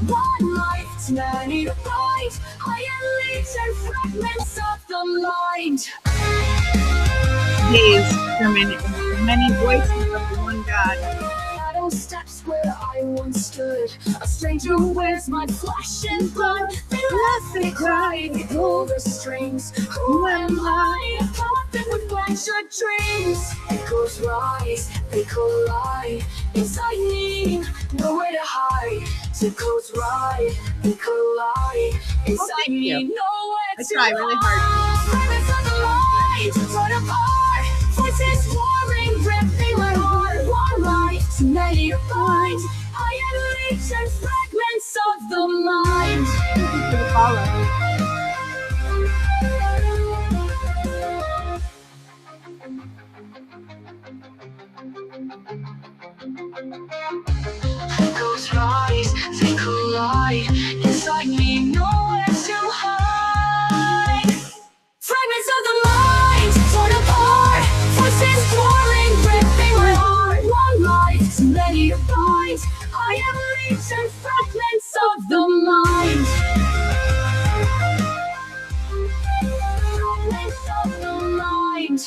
One life, many to find. Higher leaves and fragments of the mind. Today's sermon is The Many Voices of the One God. Shadow steps where I once stood. A stranger wears my flesh and blood. They laugh, they cry, they pull the strings. Who am I? A prophet with plans your dreams. Echoes rise, they collide. Inside me, nowhere to hide. Echoes rise, they collide. Inside me, you. nowhere I to try really hard. Fragments of the light, torn apart. Voices warring, ripping my heart. One light, too many to find. Higher leaps and fragments of the mind. Echoes rise, they collide. Inside me, nowhere to hide. Fragments of the mind, torn apart. Voices roaring, ripping my heart. One life, too many to find. Higher leaps and fragments of the mind. Fragments of the mind.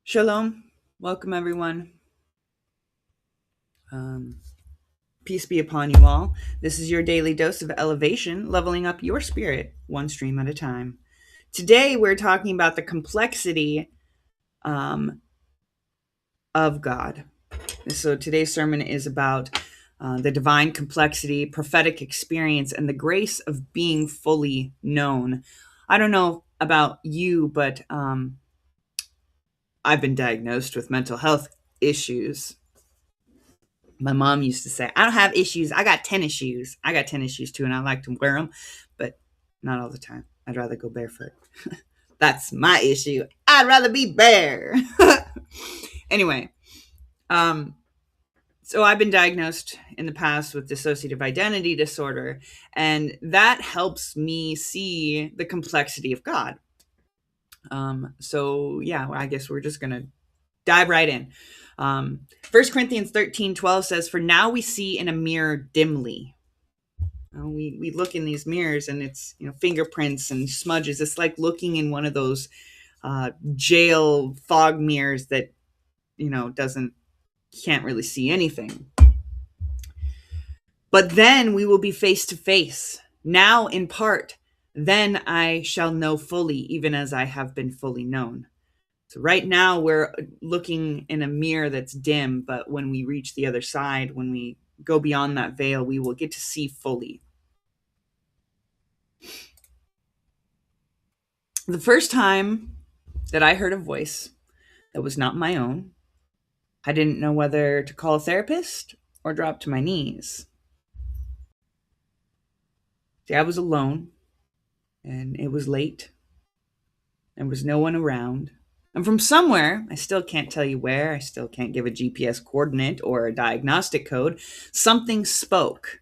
Shalom. Welcome, everyone. Peace be upon you all. This is your daily dose of elevation, leveling up your spirit, one stream at a time. Today, we're talking about the complexity of God. So today's sermon is about the divine complexity, prophetic experience, and the grace of being fully known. I don't know about you, but I've been diagnosed with mental health issues. My mom used to say, I don't have issues. I got tennis shoes. I got tennis shoes too, and I like to wear them, but not all the time. I'd rather go barefoot. That's my issue. I'd rather be bare. Anyway, so I've been diagnosed in the past with dissociative identity disorder, and that helps me see the complexity of God. So yeah, I guess we're just going to dive right in. 1 Corinthians 13:12 says, for now we see in a mirror dimly. We look in these mirrors and it's, fingerprints and smudges. It's like looking in one of those jail fog mirrors that, can't really see anything. But then we will be face to face, now in part. Then I shall know fully, even as I have been fully known. So right now we're looking in a mirror that's dim, but when we reach the other side, when we go beyond that veil, we will get to see fully. The first time that I heard a voice that was not my own, I didn't know whether to call a therapist or drop to my knees. See, I was alone, and it was late. There was no one around. And from somewhere, I still can't tell you where, I still can't give a GPS coordinate or a diagnostic code, something spoke.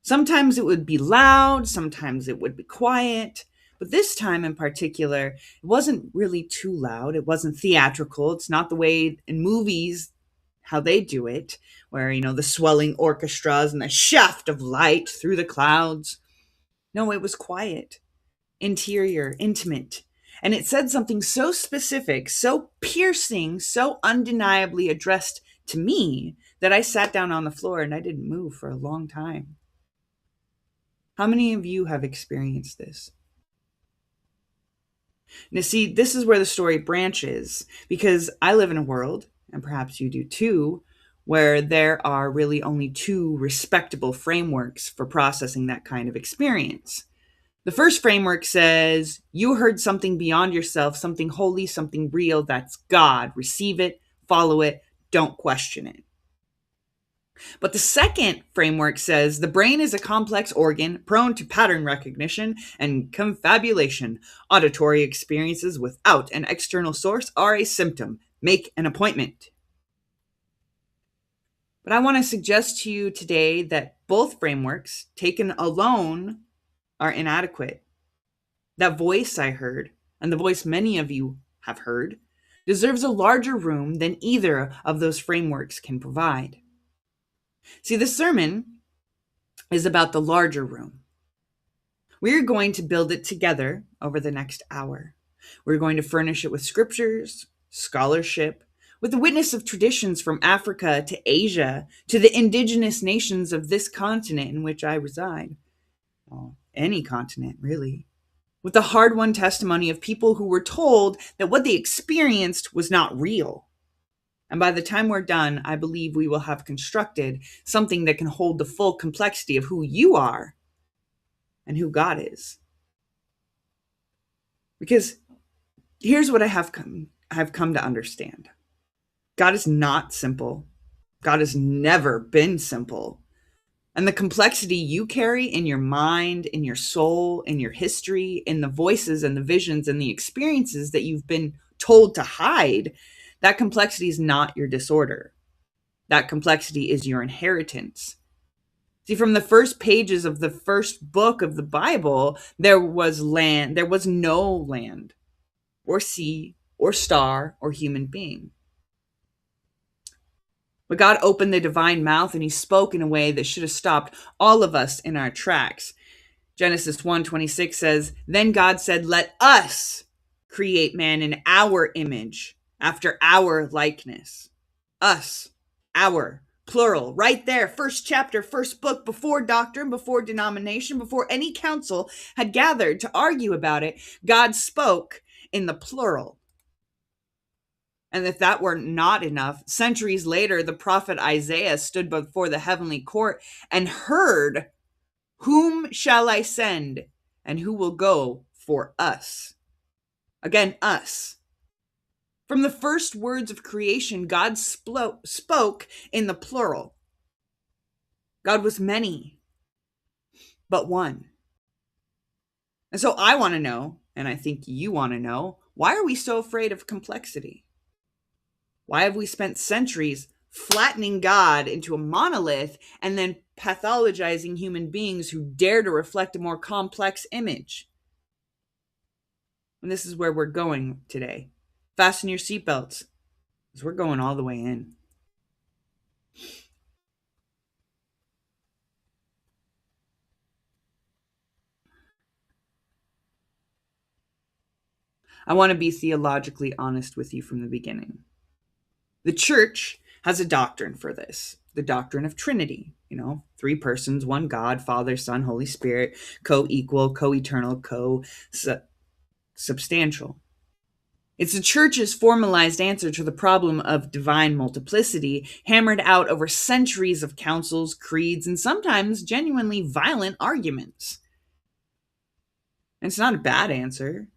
Sometimes it would be loud, sometimes it would be quiet, but this time in particular, it wasn't really too loud, it wasn't theatrical, it's not the way in movies how they do it, where, the swelling orchestras and the shaft of light through the clouds. No, it was quiet, interior, intimate. And it said something so specific, so piercing, so undeniably addressed to me that I sat down on the floor and I didn't move for a long time. How many of you have experienced this? Now, see, this is where the story branches, because I live in a world, and perhaps you do too, where there are really only two respectable frameworks for processing that kind of experience. The first framework says, you heard something beyond yourself, something holy, something real, that's God. Receive it, follow it, don't question it. But the second framework says, the brain is a complex organ prone to pattern recognition and confabulation. Auditory experiences without an external source are a symptom. Make an appointment. But I want to suggest to you today that both frameworks, taken alone, are inadequate. That voice I heard, and the voice many of you have heard, deserves a larger room than either of those frameworks can provide. See, this sermon is about the larger room. We're going to build it together over the next hour. We're going to furnish it with scriptures, scholarship, with the witness of traditions from Africa to Asia to the indigenous nations of this continent in which I reside. Well, any continent, really. With the hard-won testimony of people who were told that what they experienced was not real. And by the time we're done, I believe we will have constructed something that can hold the full complexity of who you are and who God is. Because here's what I've come to understand. God is not simple. God has never been simple. And the complexity you carry in your mind, in your soul, in your history, in the voices and the visions and the experiences that you've been told to hide, that complexity is not your disorder. That complexity is your inheritance. See, from the first pages of the first book of the Bible, there was no land or sea or star or human being. But God opened the divine mouth and he spoke in a way that should have stopped all of us in our tracks. Genesis 1:26 says, "Then God said, 'Let us create man in our image, after our likeness.'" Us, our, plural, right there, first chapter, first book, before doctrine, before denomination, before any council had gathered to argue about it, God spoke in the plural. And if that were not enough, centuries later, the prophet Isaiah stood before the heavenly court and heard, "Whom shall I send, and who will go for us?" Again, us. From the first words of creation, God spoke in the plural. God was many, but one. And so I want to know, and I think you want to know, why are we so afraid of complexity? Why have we spent centuries flattening God into a monolith and then pathologizing human beings who dare to reflect a more complex image? And this is where we're going today. Fasten your seatbelts, because we're going all the way in. I want to be theologically honest with you from the beginning. The church has a doctrine for this, the doctrine of Trinity. Three persons, one God, Father, Son, Holy Spirit, co-equal, co-eternal, co-substantial. It's the church's formalized answer to the problem of divine multiplicity, hammered out over centuries of councils, creeds, and sometimes genuinely violent arguments. And it's not a bad answer,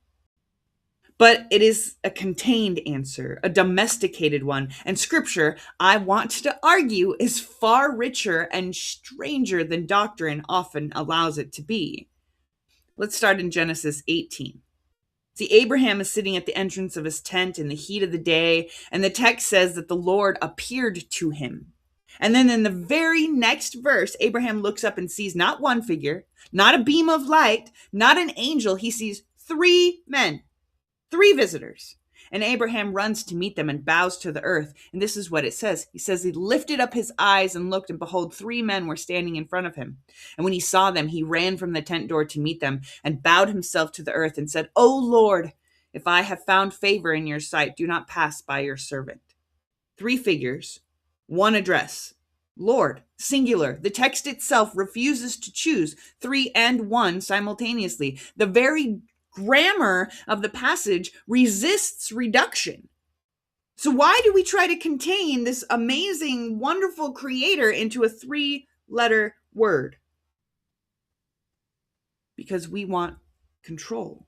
but it is a contained answer, a domesticated one. And scripture, I want to argue, is far richer and stranger than doctrine often allows it to be. Let's start in Genesis 18. See, Abraham is sitting at the entrance of his tent in the heat of the day, and the text says that the Lord appeared to him. And then in the very next verse, Abraham looks up and sees not one figure, not a beam of light, not an angel. He sees three men, three visitors. And Abraham runs to meet them and bows to the earth. And this is what it says. He says he lifted up his eyes and looked, and behold, three men were standing in front of him. And when he saw them, he ran from the tent door to meet them and bowed himself to the earth and said, "O Lord, if I have found favor in your sight, do not pass by your servant." Three figures, one address. Lord, singular. The text itself refuses to choose three and one simultaneously. The very grammar of the passage resists reduction. So why do we try to contain this amazing, wonderful creator into a three-letter word? Because we want control.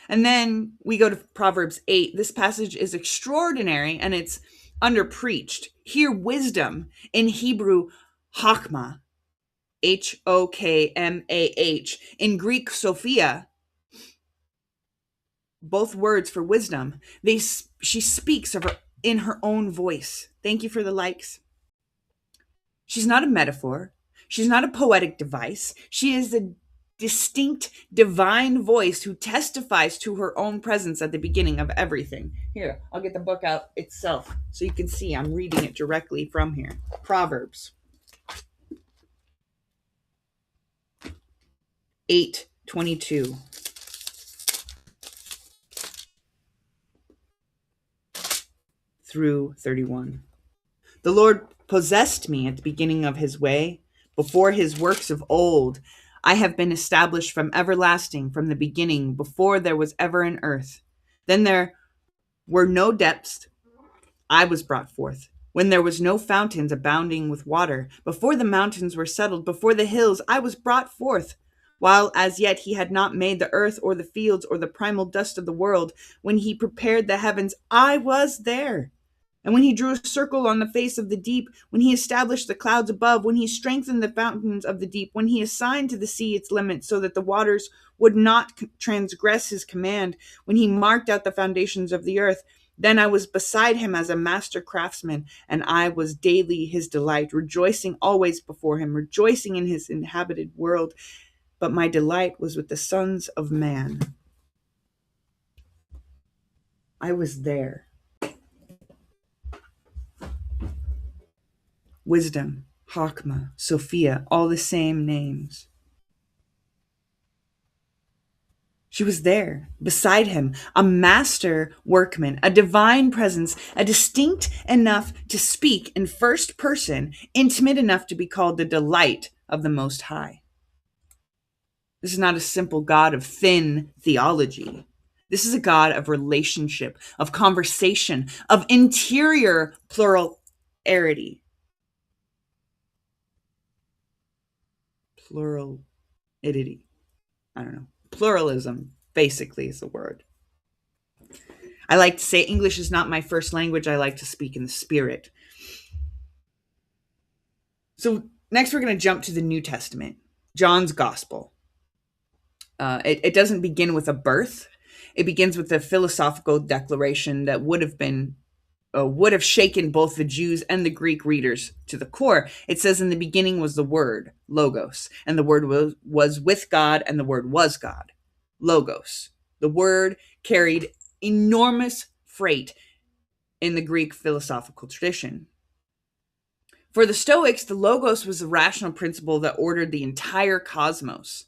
And then we go to Proverbs 8. This passage is extraordinary and it's underpreached. Hear wisdom, in Hebrew, Chokmah, Hokmah, in Greek, Sophia, both words for wisdom. She speaks of her in her own voice. Thank you for the likes. She's not a metaphor. She's not a poetic device. She is a distinct divine voice who testifies to her own presence at the beginning of everything. Here, I'll get the book out itself so you can see I'm reading it directly from here. Proverbs 8:22 through 31. The Lord possessed me at the beginning of his way, before his works of old. I have been established from everlasting, from the beginning, before there was ever an earth. Then there were no depths, I was brought forth. When there was no fountains abounding with water, before the mountains were settled, before the hills, I was brought forth. While as yet he had not made the earth or the fields or the primal dust of the world, when he prepared the heavens, I was there. And when he drew a circle on the face of the deep, when he established the clouds above, when he strengthened the fountains of the deep, when he assigned to the sea its limits so that the waters would not transgress his command, when he marked out the foundations of the earth, then I was beside him as a master craftsman, and I was daily his delight, rejoicing always before him, rejoicing in his inhabited world. But my delight was with the sons of man. I was there. Wisdom, Hakma, Sophia, all the same names. She was there, beside him, a master workman, a divine presence, a distinct enough to speak in first person, intimate enough to be called the delight of the Most High. This is not a simple God of thin theology. This is a God of relationship, of conversation, of interior plurality. Plurality. I don't know. Pluralism, basically, is the word. I like to say English is not my first language. I like to speak in the spirit. So next we're going to jump to the New Testament, John's Gospel. It doesn't begin with a birth. It begins with a philosophical declaration that would have shaken both the Jews and the Greek readers to the core. It says, in the beginning was the Word, Logos, and the Word was with God, and the Word was God. Logos. The Word carried enormous freight in the Greek philosophical tradition. For the Stoics, the Logos was the rational principle that ordered the entire cosmos.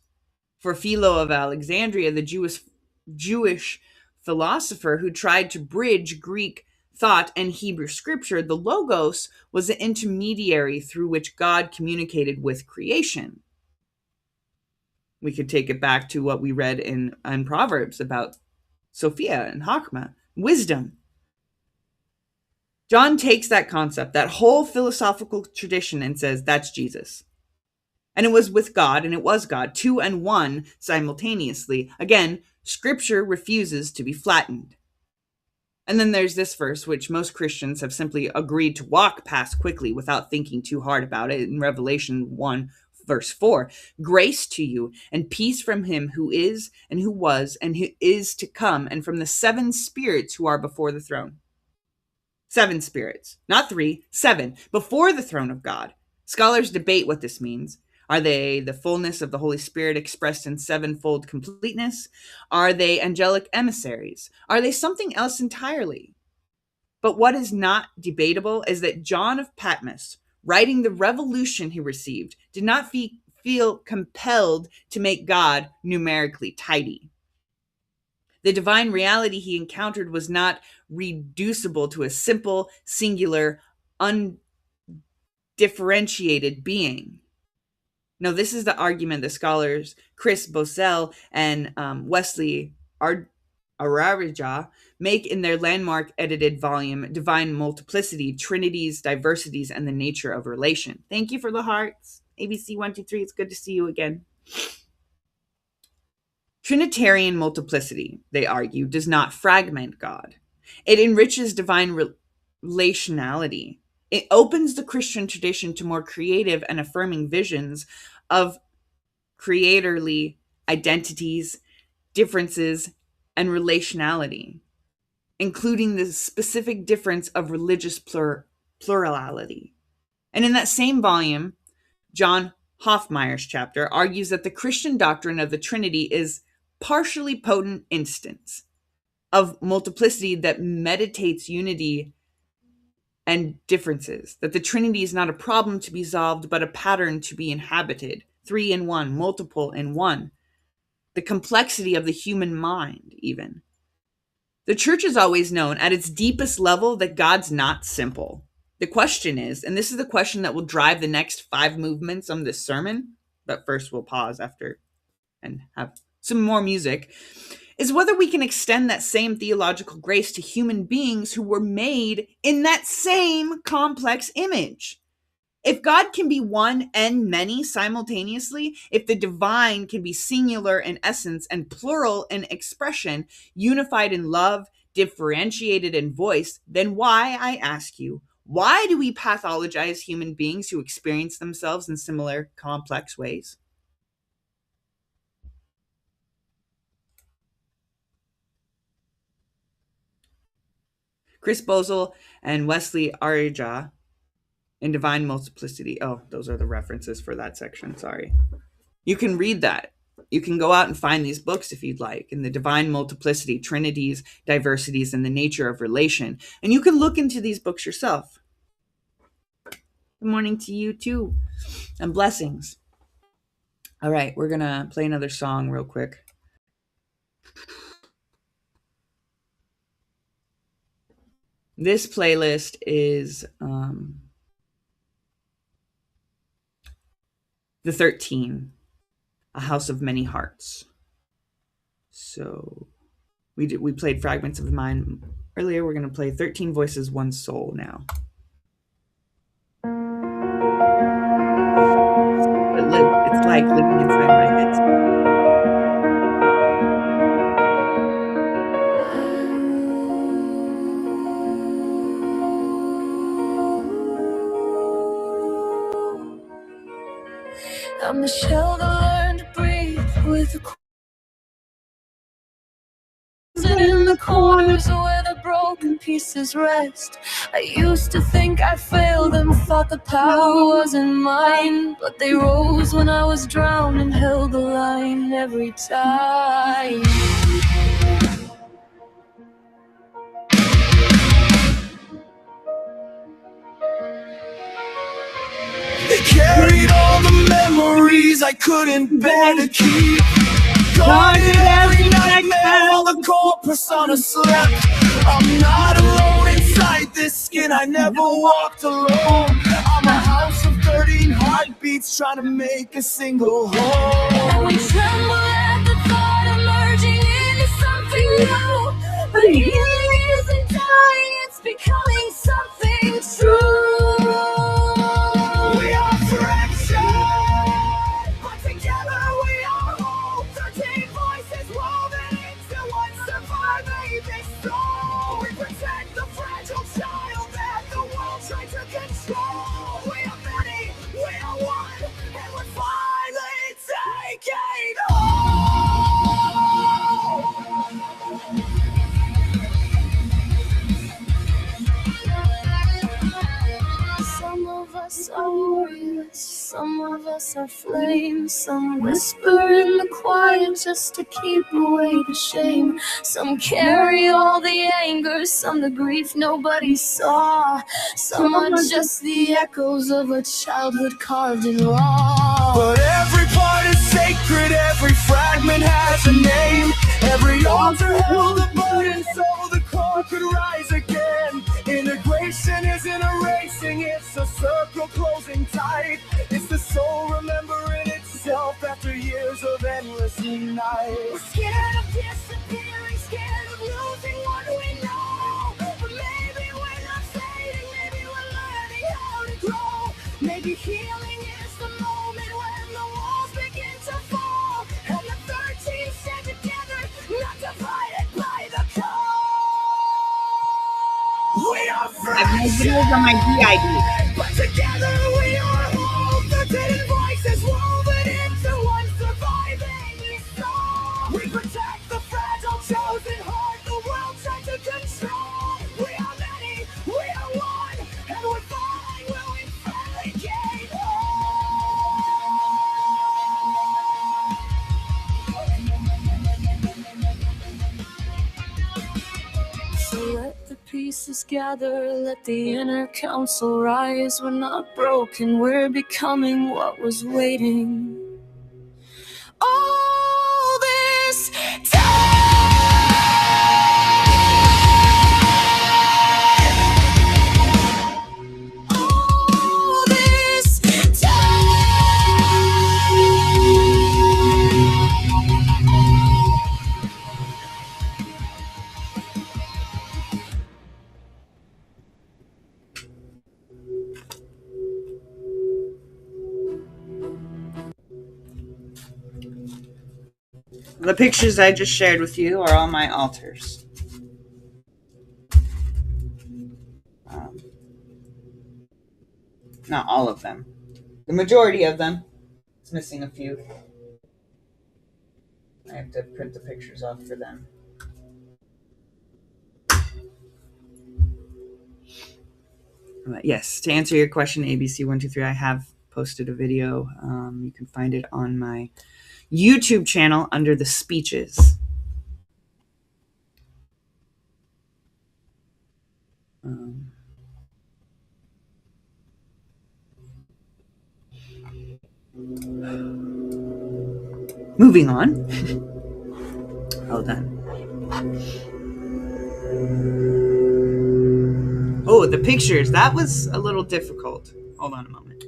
For Philo of Alexandria, the Jewish philosopher who tried to bridge Greek thought and Hebrew scripture, the Logos was the intermediary through which God communicated with creation. We could take it back to what we read in Proverbs about Sophia and Hakma, wisdom. John takes that concept, that whole philosophical tradition, and says, that's Jesus. And it was with God, and it was God, two and one simultaneously. Again, scripture refuses to be flattened. And then there's this verse, which most Christians have simply agreed to walk past quickly without thinking too hard about it, in Revelation 1, verse 4. Grace to you and peace from him who is and who was and who is to come, and from the seven spirits who are before the throne. 7 spirits, not 3, 7, before the throne of God. Scholars debate what this means. Are they the fullness of the Holy Spirit expressed in sevenfold completeness? Are they angelic emissaries? Are they something else entirely? But what is not debatable is that John of Patmos, writing the revelation he received, did not feel compelled to make God numerically tidy. The divine reality he encountered was not reducible to a simple, singular, undifferentiated being. No, this is the argument the scholars Chris Bosell and Wesley Ararija make in their landmark edited volume, Divine Multiplicity, Trinities, Diversities, and the Nature of Relation. Thank you for the hearts. ABC123, it's good to see you again. Trinitarian multiplicity, they argue, does not fragment God. It enriches divine relationality. It opens the Christian tradition to more creative and affirming visions of creatorly identities, differences, and relationality, including the specific difference of religious plurality. And in that same volume, John Hoffmeyer's chapter argues that the Christian doctrine of the Trinity is partially potent instance of multiplicity that meditates unity and differences, that the Trinity is not a problem to be solved, but a pattern to be inhabited, 3 in 1, multiple in 1, the complexity of the human mind, even. The church has always known at its deepest level that God's not simple. The question is, and this is the question that will drive the next 5 movements on this sermon, but first we'll pause after and have some more music, is whether we can extend that same theological grace to human beings who were made in that same complex image. If God can be one and many simultaneously, if the divine can be singular in essence and plural in expression, unified in love, differentiated in voice, then why, I ask you, why do we pathologize human beings who experience themselves in similar complex ways? Chris Bosel and Wesley Arija in Divine Multiplicity. Oh, those are the references for that section. Sorry. You can read that. You can go out and find these books if you'd like, in the Divine Multiplicity, Trinities, Diversities, and the Nature of Relation. And you can look into these books yourself. Good morning to you too. And blessings. All right, we're going to play another song real quick. This playlist is the 13, A House of Many Hearts. So we played Fragments of Mine earlier. We're going to play 13 Voices, One Soul now. It's like living inside my head. I'm the shell that learned to breathe with the in the corners where the broken pieces rest. I used to think I failed and thought the power wasn't mine, but they rose when I was drowned and held the line every time. They carried all the memories I couldn't bear to keep. Guarded every nightmare while the core persona slept. I'm not alone inside this skin, I never walked alone. I'm a house of 13 heartbeats trying to make a single home. And we tremble at the thought of merging into something new. But healing isn't dying, it's becoming something true. We are fractured, but together we are whole. 13 voices woven into one surviving soul. We protect the fragile child that the world tried to control. We are many, we are one, and we're finally taking hold. Some of us are warriors, some of us are flames. Some whisper in the quiet just to keep away the shame. Some carry all the anger, some the grief nobody saw. Some are just the echoes of a childhood carved in raw. But every part is sacred, every fragment has a name. Every altar held a burden so the core could rise again. Integration isn't erasing, it's a circle closing tight. It's the soul remembering itself after years of endless nights. We're scared of disappearing, scared of losing what we know. But maybe we're not fading, maybe we're learning how to grow. Maybe healing is the moment when the walls begin to fall. And the 13 stand together, not divided by the cold. We are fractured, on my DID. but together we are whole. 13 voices woven into one surviving soul. We protect the fragile chosen heart the world tried to control. We are many, we are one, and we're fine when we finally voices gather, let the inner council rise. We're not broken, we're becoming what was waiting. All this all this The pictures I just shared with you are all my altars. Um, Not all of them. The majority of them. It's missing a few. I have to print the pictures off for them. But yes, to answer your question, ABC123, I have posted a video. You can find it on my YouTube channel under the speeches. Moving on. Hold on. Oh, the pictures. That was a little difficult. Hold on a moment.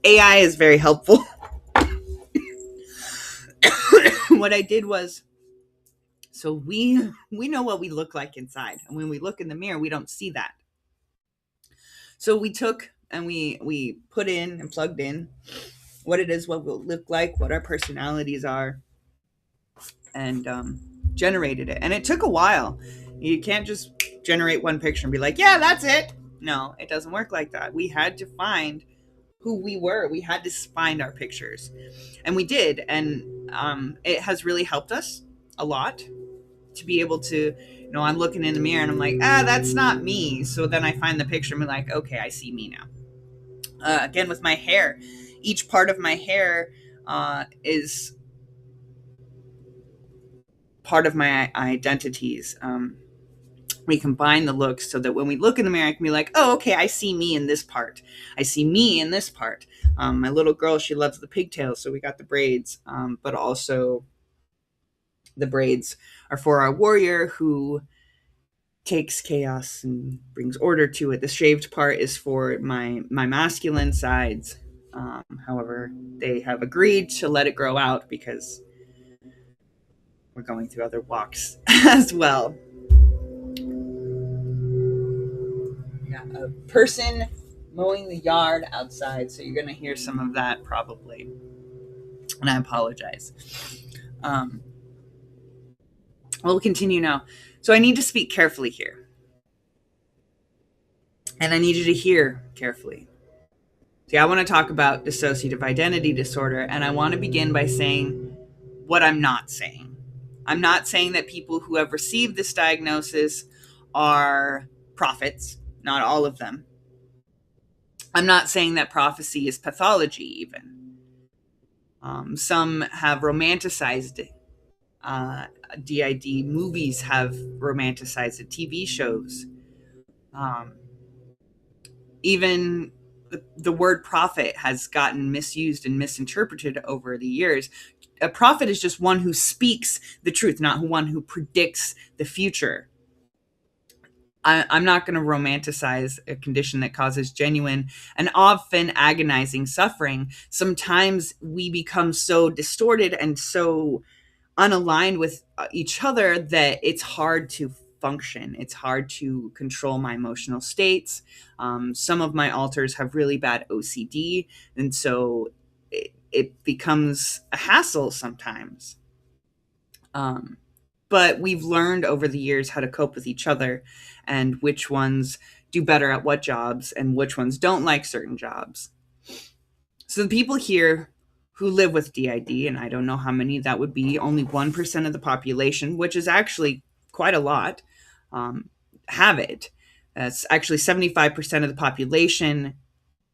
AI is very helpful. What I did was, so we know what we look like inside, and when we look in the mirror, we don't see that. So we took and we put in and plugged in what it is, what we'll look like, what our personalities are, and generated it. And it took a while. You can't just generate one picture and be like, yeah, that's it. No, it doesn't work like that. We had to find who we were. We had to find our pictures, and we did. And it has really helped us a lot to be able to, I'm looking in the mirror and I'm like, that's not me. So then I find the picture and I'm like, okay, I see me now. Again, with my hair, each part of my hair is part of my identities. We combine the looks so that when we look in the mirror, I can be like, oh, okay, I see me in this part. I see me in this part. My little girl, she loves the pigtails, so we got the braids, but also the braids are for our warrior who takes chaos and brings order to it. The shaved part is for my masculine sides. However, they have agreed to let it grow out because we're going through other walks as well. Yeah, a person mowing the yard outside, so you're going to hear some of that probably. And I apologize. We'll continue now. So I need to speak carefully here. And I need you to hear carefully. See, I want to talk about dissociative identity disorder, and I want to begin by saying what I'm not saying. I'm not saying that people who have received this diagnosis are prophets, not all of them. I'm not saying that prophecy is pathology, even. Some have romanticized it. DID movies have romanticized it, TV shows. Even the word prophet has gotten misused and misinterpreted over the years. A prophet is just one who speaks the truth, not one who predicts the future. I'm not going to romanticize a condition that causes genuine and often agonizing suffering. Sometimes we become so distorted and so unaligned with each other that it's hard to function. It's hard to control my emotional states. Some of my alters have really bad OCD, and so it becomes a hassle sometimes. But we've learned over the years how to cope with each other and which ones do better at what jobs and which ones don't like certain jobs. So the people here who live with DID, and I don't know how many that would be, only 1% of the population, which is actually quite a lot, have it. That's actually 75% of the population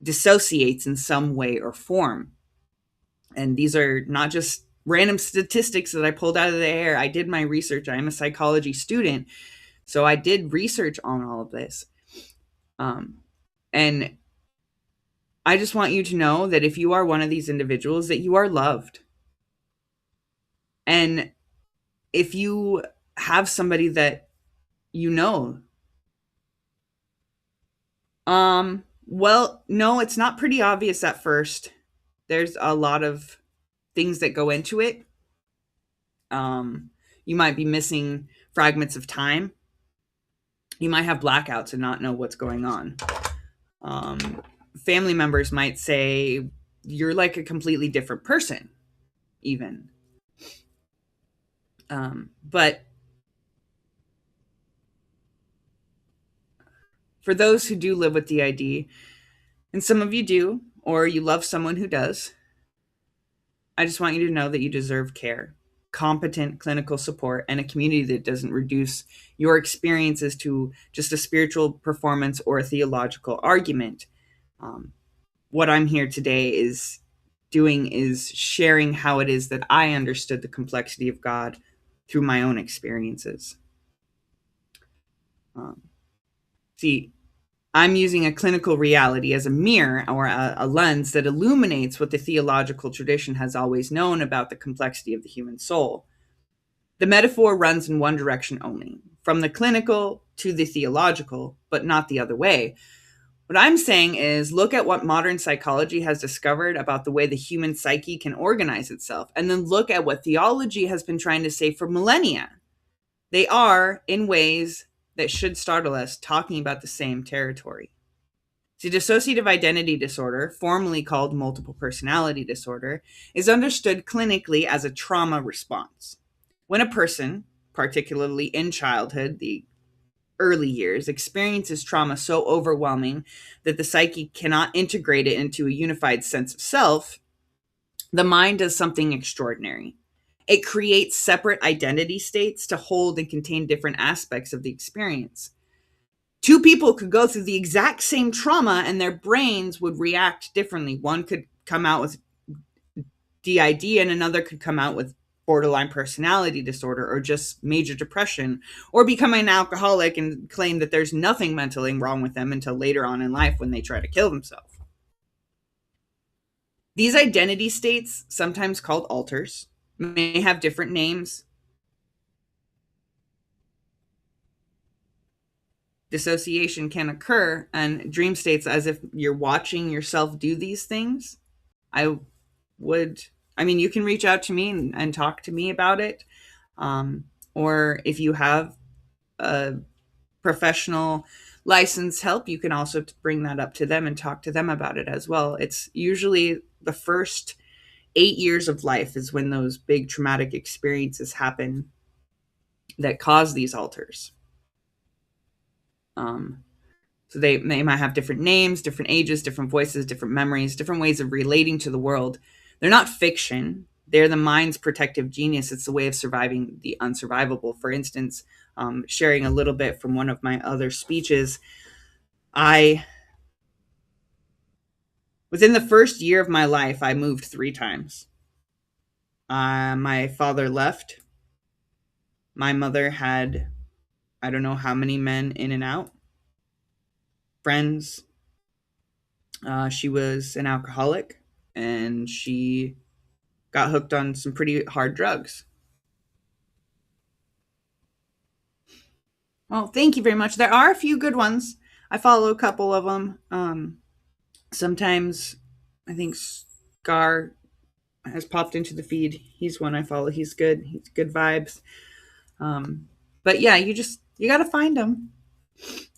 dissociates in some way or form. And these are not just random statistics that I pulled out of the air. I did my research. I am a psychology student, so I did research on all of this. And I just want you to know that if you are one of these individuals, that you are loved. And if you have somebody that you know, well, no, it's not pretty obvious at first. There's a lot of things that go into it. You might be missing fragments of time. You might have blackouts and not know what's going on. Family members might say you're like a completely different person, even. But for those who do live with DID, and some of you do, or you love someone who does, I just want you to know that you deserve care, competent clinical support, and a community that doesn't reduce your experiences to just a spiritual performance or a theological argument. What I'm here today is doing is sharing how it is that I understood the complexity of God through my own experiences. See, I'm using a clinical reality as a mirror or a lens that illuminates what the theological tradition has always known about the complexity of the human soul. The metaphor runs in one direction only, from the clinical to the theological, but not the other way. What I'm saying is look at what modern psychology has discovered about the way the human psyche can organize itself, and then look at what theology has been trying to say for millennia. They are, in ways that should startle us, talking about the same territory. See, dissociative identity disorder, formerly called multiple personality disorder, is understood clinically as a trauma response. When a person, particularly in childhood, the early years, experiences trauma so overwhelming that the psyche cannot integrate it into a unified sense of self, the mind does something extraordinary. It creates separate identity states to hold and contain different aspects of the experience. Two people could go through the exact same trauma and their brains would react differently. One could come out with DID and another could come out with borderline personality disorder or just major depression, or become an alcoholic and claim that there's nothing mentally wrong with them until later on in life when they try to kill themselves. These identity states, sometimes called alters, may have different names. Dissociation can occur, and dream states as if you're watching yourself do these things. I mean, you can reach out to me and talk to me about it. Or if you have a professional licensed help, you can also bring that up to them and talk to them about it as well. It's usually the first 8 years of life is when those big traumatic experiences happen that cause these alters. So they might have different names, different ages, different voices, different memories, different ways of relating to the world. They're not fiction. They're the mind's protective genius. It's the way of surviving the unsurvivable. For instance, sharing a little bit from one of my other speeches, within the first year of my life, I moved 3 times. My father left. My mother had, I don't know how many men in and out. Friends. She was an alcoholic, and she got hooked on some pretty hard drugs. Well, thank you very much. There are a few good ones. I follow a couple of them. Sometimes I think Scar has popped into the feed. He's one I follow. He's good. He's good vibes. But yeah, you got to find them.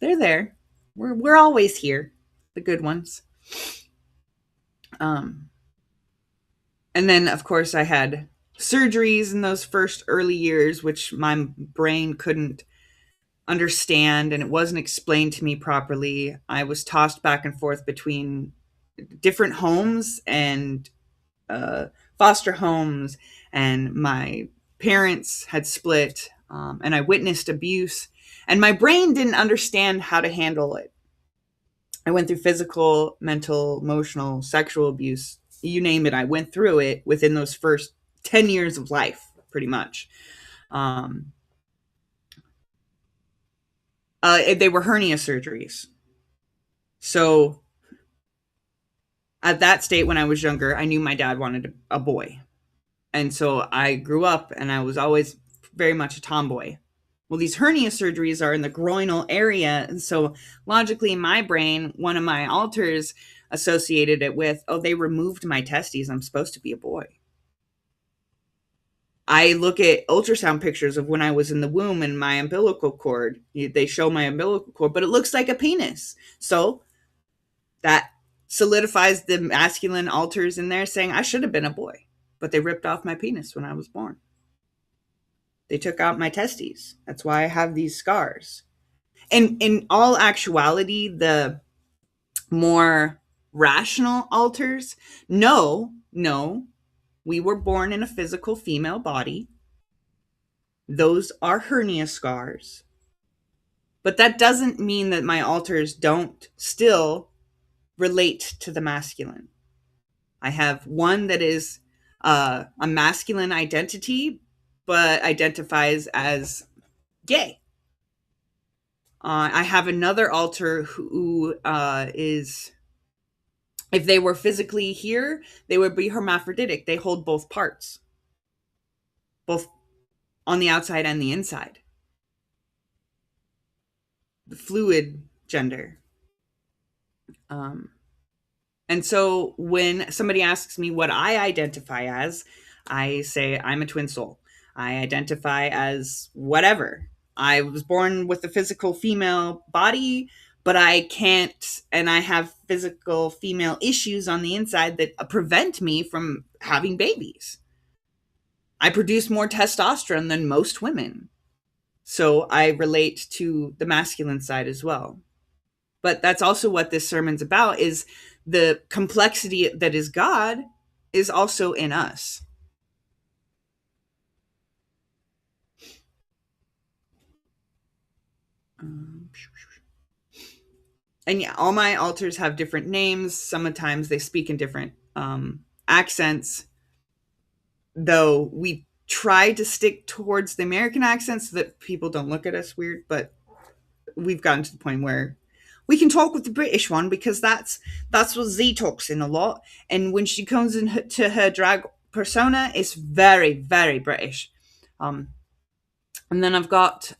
They're there. We're always here. The good ones. And then of course I had surgeries in those first early years, which my brain couldn't understand and it wasn't explained to me properly. I was tossed back and forth between different homes and foster homes, and my parents had split, and I witnessed abuse, and my brain didn't understand how to handle it. I went through physical, mental, emotional, sexual abuse. You name it, I went through it within those first 10 years of life, pretty much. Um, they were hernia surgeries. So at that state, when I was younger, I knew my dad wanted a boy. And so I grew up and I was always very much a tomboy. Well, these hernia surgeries are in the groinal area. And so logically, in my brain, one of my alters associated it with, oh, they removed my testes. I'm supposed to be a boy. I look at ultrasound pictures of when I was in the womb and my umbilical cord. They show my umbilical cord, but it looks like a penis. So that solidifies the masculine alters in there saying I should have been a boy, but they ripped off my penis when I was born. They took out my testes. That's why I have these scars. And in all actuality, the more rational alters, no, we were born in a physical female body. Those are hernia scars. But that doesn't mean that my alters don't still relate to the masculine. I have one that is a masculine identity, but identifies as gay. I have another alter who is, if they were physically here, they would be hermaphroditic. They hold both parts, both on the outside and the inside. The fluid gender. Um, and so when somebody asks me what I identify as, I say I'm a twin soul. I identify as whatever. I was born with a physical female body, but I can't, and I have physical female issues on the inside that prevent me from having babies. I produce more testosterone than most women. So I relate to the masculine side as well. But that's also what this sermon's about, is the complexity that is God is also in us. And yeah, all my altars have different names. Sometimes they speak in different accents, though we try to stick towards the American accent so that people don't look at us weird. But we've gotten to the point where we can talk with the British one because that's what Z talks in a lot. And when she comes into her drag persona, it's very, very British. And then I've got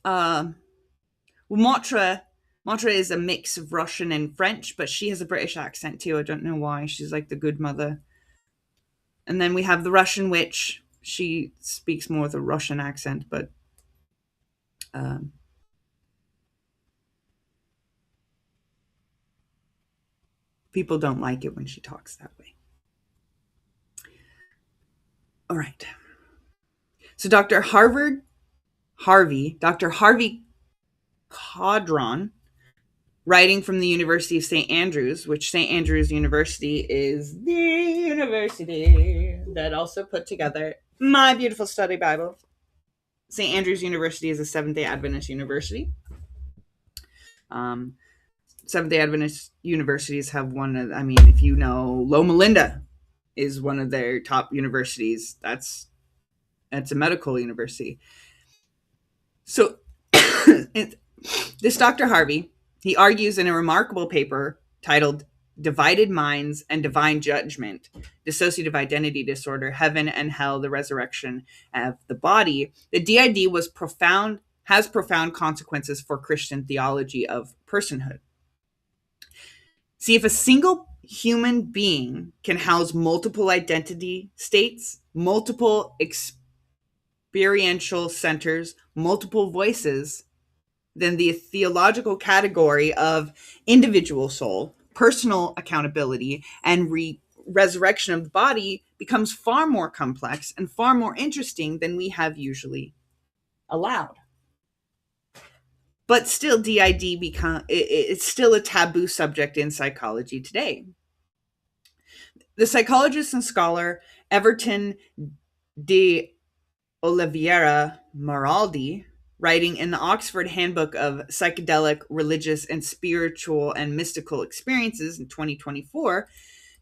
Motra. Motra is a mix of Russian and French, but she has a British accent too. I don't know why. She's like the good mother. And then we have the Russian witch. She speaks more with a Russian accent, but um, people don't like it when she talks that way. All right. So Dr. Harvey Caudron, writing from the University of St. Andrews, which St. Andrews University is the university that also put together my beautiful study Bible. St. Andrews University is a Seventh-day Adventist university. Seventh-day Adventist universities have one of, I mean, if you know, Loma Linda is one of their top universities. That's a medical university. So this Dr. Harvey, he argues in a remarkable paper titled Divided Minds and Divine Judgment, Dissociative Identity Disorder, Heaven and Hell, the Resurrection of the Body. The DID has profound consequences for Christian theology of personhood. See, if a single human being can house multiple identity states, multiple experiential centers, multiple voices, then the theological category of individual soul, personal accountability, and resurrection of the body becomes far more complex and far more interesting than we have usually allowed. But still, DID it's still a taboo subject in psychology today. The psychologist and scholar Everton de Oliveira Maraldi writing in the Oxford Handbook of Psychedelic, Religious, and Spiritual and Mystical Experiences in 2024,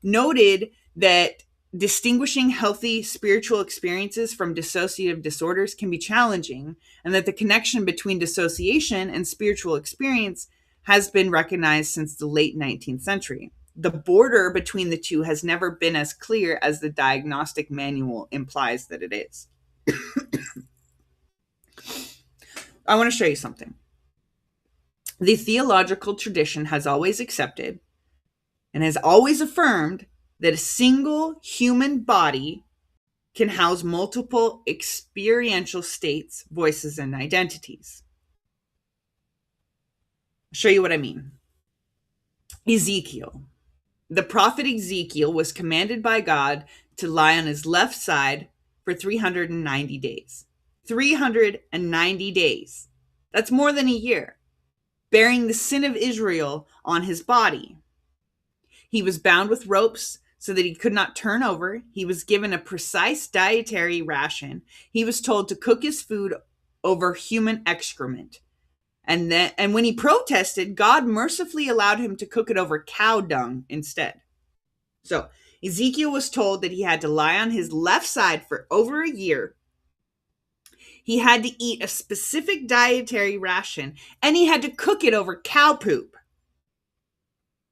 noted that distinguishing healthy spiritual experiences from dissociative disorders can be challenging, and that the connection between dissociation and spiritual experience has been recognized since the late 19th century. The border between the two has never been as clear as the diagnostic manual implies that it is. I want to show you something. The theological tradition has always accepted and has always affirmed that a single human body can house multiple experiential states, voices, and identities. I'll show you what I mean. Ezekiel. The prophet Ezekiel was commanded by God to lie on his left side for 390 days. 390 days. That's more than a year. Bearing the sin of Israel on his body. He was bound with ropes so that he could not turn over. He was given a precise dietary ration. He was told to cook his food over human excrement. And when he protested, God mercifully allowed him to cook it over cow dung instead. So Ezekiel was told that he had to lie on his left side for over a year. He had to eat a specific dietary ration, and he had to cook it over cow poop.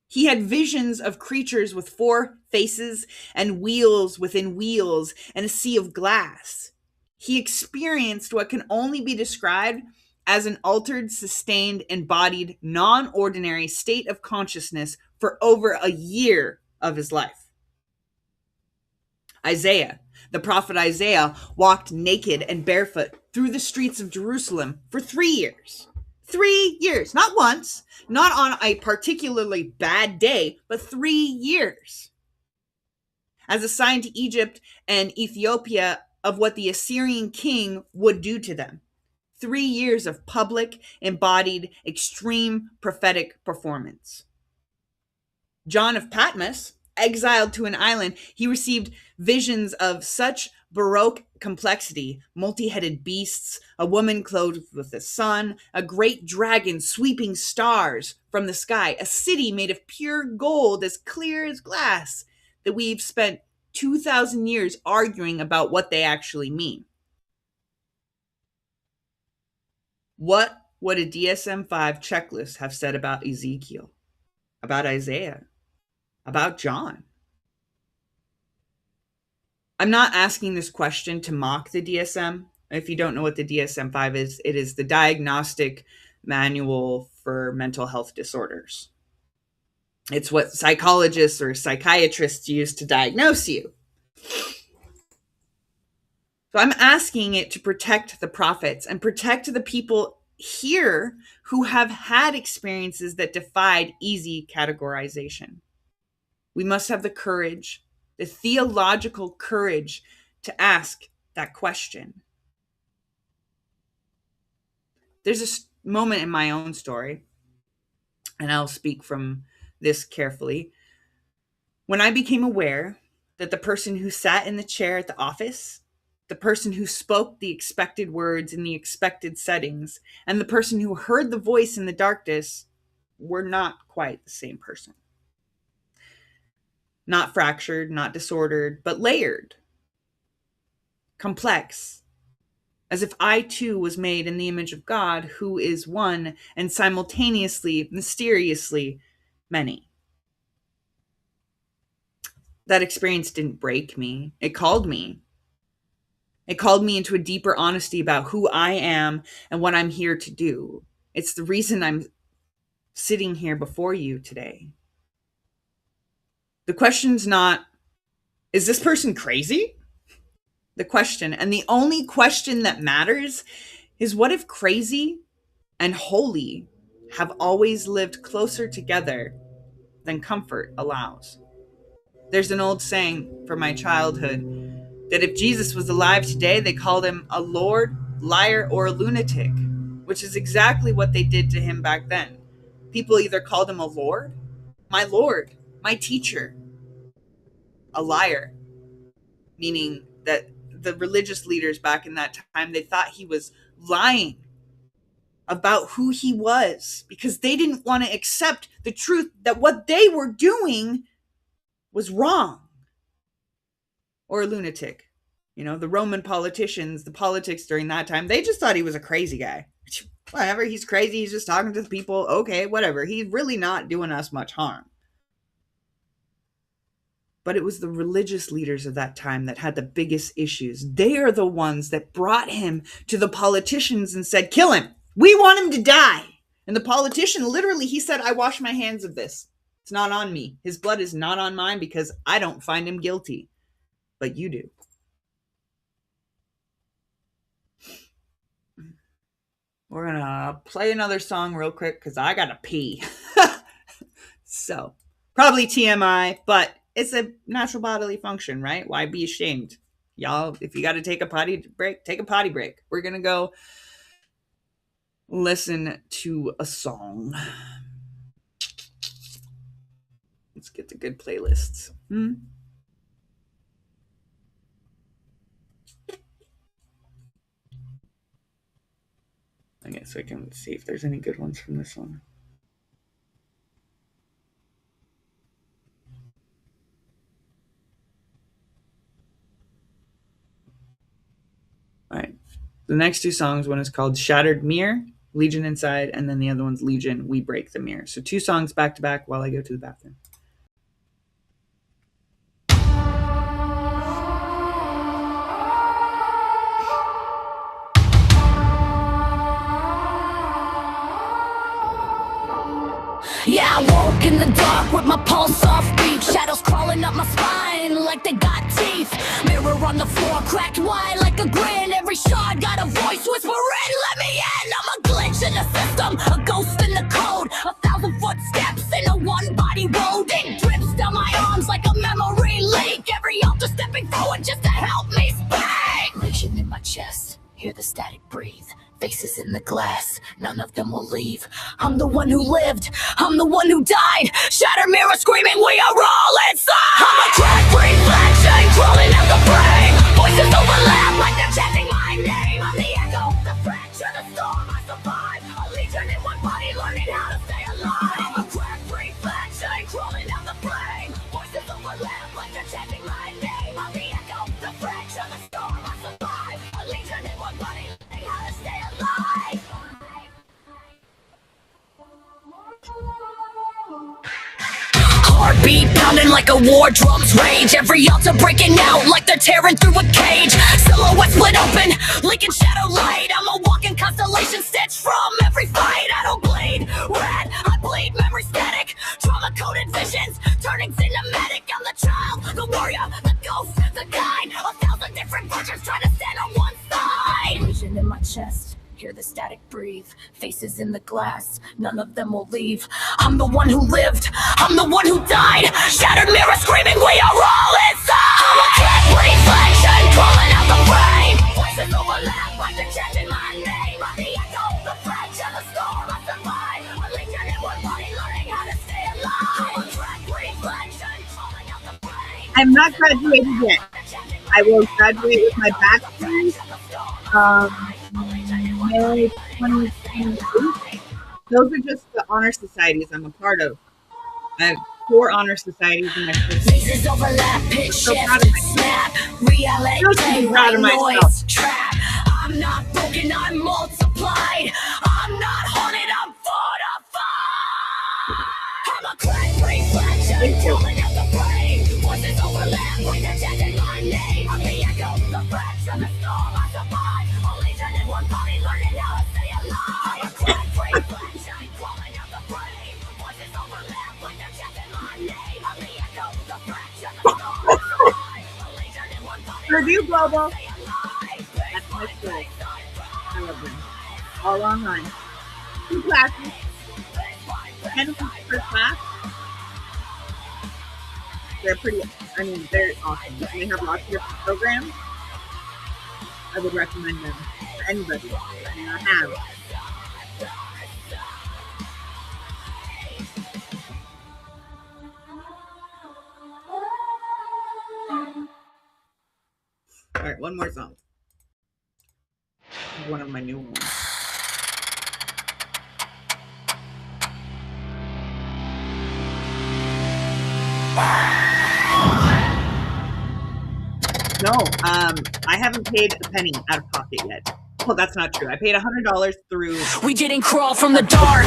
He had visions of creatures with 4 faces and wheels within wheels and a sea of glass. He experienced what can only be described as an altered, sustained, embodied, non-ordinary state of consciousness for over a year of his life. Isaiah, the prophet Isaiah, walked naked and barefoot through the streets of Jerusalem for 3 years. 3 years, not once, not on a particularly bad day, but 3 years. As a sign to Egypt and Ethiopia of what the Assyrian king would do to them. 3 years of public, embodied, extreme prophetic performance. John of Patmos, exiled to an island, he received visions of such Baroque complexity, multi-headed beasts, a woman clothed with the sun, a great dragon sweeping stars from the sky, a city made of pure gold as clear as glass, that we've spent 2,000 years arguing about what they actually mean. What would a DSM-5 checklist have said about Ezekiel, about Isaiah, about John? I'm not asking this question to mock the DSM. If you don't know what the DSM-5 is, it is the Diagnostic Manual for Mental Health Disorders. It's what psychologists or psychiatrists use to diagnose you. So I'm asking it to protect the prophets and protect the people here who have had experiences that defied easy categorization. We must have the courage, the theological courage, to ask that question. There's a moment in my own story, and I'll speak from this carefully, when I became aware that the person who sat in the chair at the office, the person who spoke the expected words in the expected settings, and the person who heard the voice in the darkness were not quite the same person. Not fractured, not disordered, but layered, complex, as if I too was made in the image of God, who is one and simultaneously, mysteriously many. That experience didn't break me. It called me. It called me into a deeper honesty about who I am and what I'm here to do. It's the reason I'm sitting here before you today. The question's not, is this person crazy? The question, and the only question that matters, is what if crazy and holy have always lived closer together than comfort allows? There's an old saying from my childhood that if Jesus was alive today, they called him a lord, liar, or a lunatic, which is exactly what they did to him back then. People either called him a lord, my teacher, a liar, meaning that the religious leaders back in that time, they thought he was lying about who he was because they didn't want to accept the truth that what they were doing was wrong or a lunatic. You know, the Roman politicians, the politics during that time, they just thought he was a crazy guy. Whatever, he's crazy, he's just talking to the people. Okay, whatever. He's really not doing us much harm. But it was the religious leaders of that time that had the biggest issues. They are the ones that brought him to the politicians and said, kill him. We want him to die. And the politician, literally, he said, I wash my hands of this. It's not on me. His blood is not on mine because I don't find him guilty. But you do. We're going to play another song real quick because I got to pee. So, probably TMI, but it's a natural bodily function, right? Why be ashamed? Y'all, if you got to take a potty break, take a potty break. We're going to go listen to a song. Let's get the good playlists. I guess I can see if there's any good ones from this one. All right. The next two songs, one is called Shattered Mirror, Legion Inside, and then the other one's Legion, We Break the Mirror. So 2 songs back to back while I go to the bathroom. Yeah, I woke in the dark with my pulse off beat. Shadows crawling up my spine like they got teeth. Mirror on the floor, cracked wide like a grin. Every shard got a voice whispering, let me in. I'm a glitch in the system, a ghost in the code. 1,000 footsteps in a one-body road. It drips down my arms like a memory leak. Every altar stepping forward just to help me speak. Vision in my chest, hear the static breathe. Faces in the glass, none of them will leave. I'm the one who lived, I'm the one who died. Shattered mirror screaming, we are all inside. I'm a cracked reflection crawling out the brain. Voices overlap like they're chanting my name. I'm the echo, the fracture, the storm I survive. A legion in one body learning how to stay alive. I'm a cracked reflection crawling out the brain. Voices overlap like they're chanting my name. I'm the echo, the fracture, the storm I survive. A legion in one body learning how to stay alive. Heartbeat pounding like a war drum's rage. Every altar breaking out like they're tearing through a cage. Silhouette split open, linking shadow light. I'm a walking constellation stitched from every fight. I don't bleed red, I bleed memory static. Trauma-coded visions turning cinematic. I'm the child, the warrior, the ghost, the guide. 1,000 different versions trying to stand on one side. Vision in my chest, hear the static breathe. Faces in the glass, none of them will leave. I'm the one who lived, I'm the one who died. Shattered mirror screaming, we are all inside. I'm a cracked reflection crawling out the brain. Voices overlap like they're chanting my name. I'm the echo, the fracture, the storm I survive. A legion in one body learning how to stay alive. I'm a cracked reflection crawling out the brain. I'm not graduated yet. I will graduate with my bachelor's May 2022. Those are just the honor societies I'm a part of. I have 4 honor societies in my first year. Faces overlap, pitch So shift, proud of myself. snap, So reality, proud of myself. noise, trap. I'm not broken, I'm multiplied. I'm not haunted, I'm fortified. I'm a cracked reflection, crawling out the brain. Voices overlap, like they're chanting my name. I'm the echo, the fracture, the storm I survive. A legion in one body learning how to stay alive. I'm a cracked reflection, crawling out the brain. Voices overlap, like they're chanting my name. I'm the echo, the fracture, the storm I survive. A legion in one body Purdue Global. stay alive. That's my school. I love them. All online. 2 classes. 10 weeks per class. They're pretty, they're awesome. And they have lots of different programs. I would recommend them to anybody. I have. All right, one more song. One of my new ones. No, I haven't paid a penny out of pocket yet. Well, that's not true. I paid $100 through. We didn't crawl from the dark.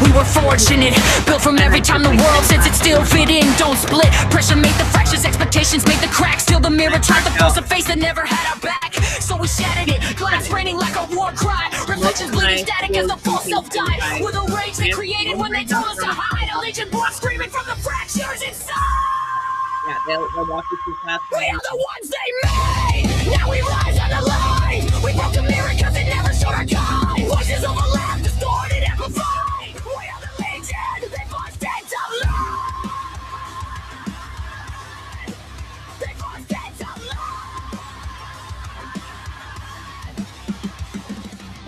We were fortunate, built from every time the world since it still fit in. Don't split. Pressure made the fractures, expectations made the cracks. Till the mirror tried to force a face that never had our back. So we shattered it, glass raining like a war cry. Reflections bleeding static as the false self died. With a rage they created when they told us to hide. A legion born screaming from the fractures inside. Yeah, they'll walk you through fast. We are the ones they made. Now we rise on the line. We broke the mirror cause it never showed our kind. Voices overlap, distorted, amplified. We are the legion. They forced it to lie. They forced it to lie.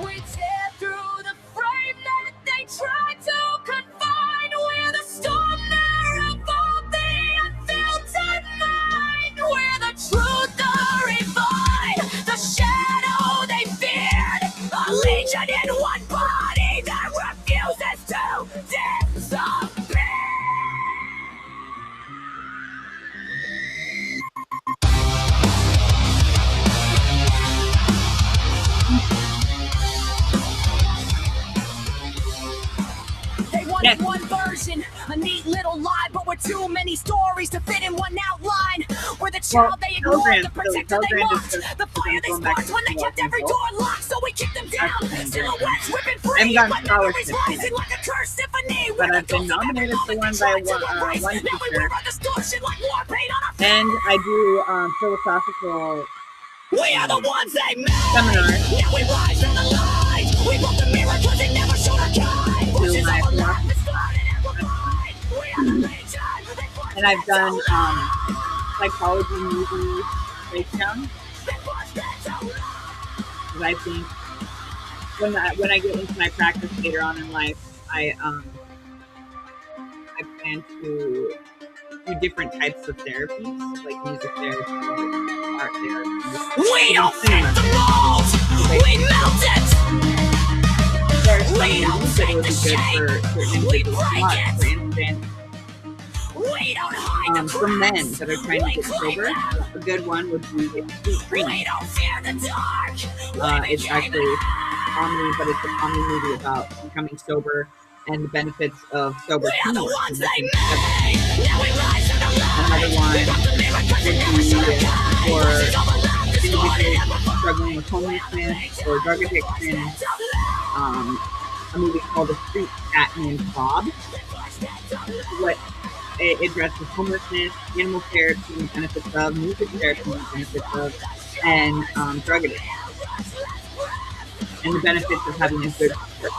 We tear through the frame that they tried to confine. We're the storm that revolved the unfiltered mind. We're the truth, the refined, the shadow they feared. A legion in one body that refuses to disappear. They wanted one version, a neat little lie, but we're too many stories to fit in one outline. We're the child they ignored, the protector they mocked, the fire they sparked when they kept every door locked. So we kicked them down, silhouettes ripping free, but memories rising like a cursed symphony. But I've been nominated for one by one teacher, and I do philosophical we are the ones they made. seminars Now we rise from the light. We broke the mirror cause it never showed our kind. to my philosophy. And I've done psychology movie breakdown. Because I think when I get into my practice later on in life, I plan to do different types of therapies, like music therapy, art therapy. We don't fit the mold. We melt it. There's We don't some take the movies that would be good for shape. We individuals. break For it. instance, We don't hide the for men cracks. that are trying to We get claim sober, them. a good one would be Sweet We Dreams. don't fear the dark. It's actually a comedy, but it's a comedy movie about becoming sober and the benefits of sober We are the teamwork. ones And I they think that's made. Now we rise from the another light. one We broke the mirror cause it never showed our kind. for Voices overlap, distorted, individuals amplified. struggling with homelessness or drug addiction. A movie called The Street Cat Named Bob. What it addresses homelessness, animal therapy, and benefits of, music therapy, and benefits of, and drug addiction, and the benefits of having a good heart.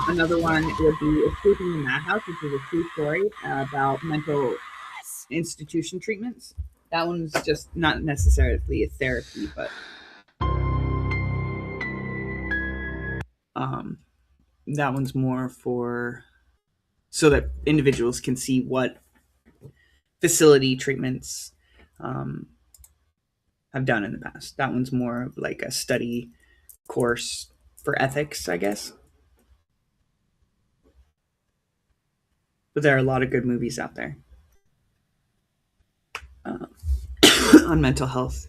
Another one would be Escaping the Madhouse, which is a true story about mental institution treatments. That one's just not necessarily a therapy, but that one's more for so that individuals can see what facility treatments I've done in the past. That one's more of like a study course for ethics, I guess. But there are a lot of good movies out there on mental health.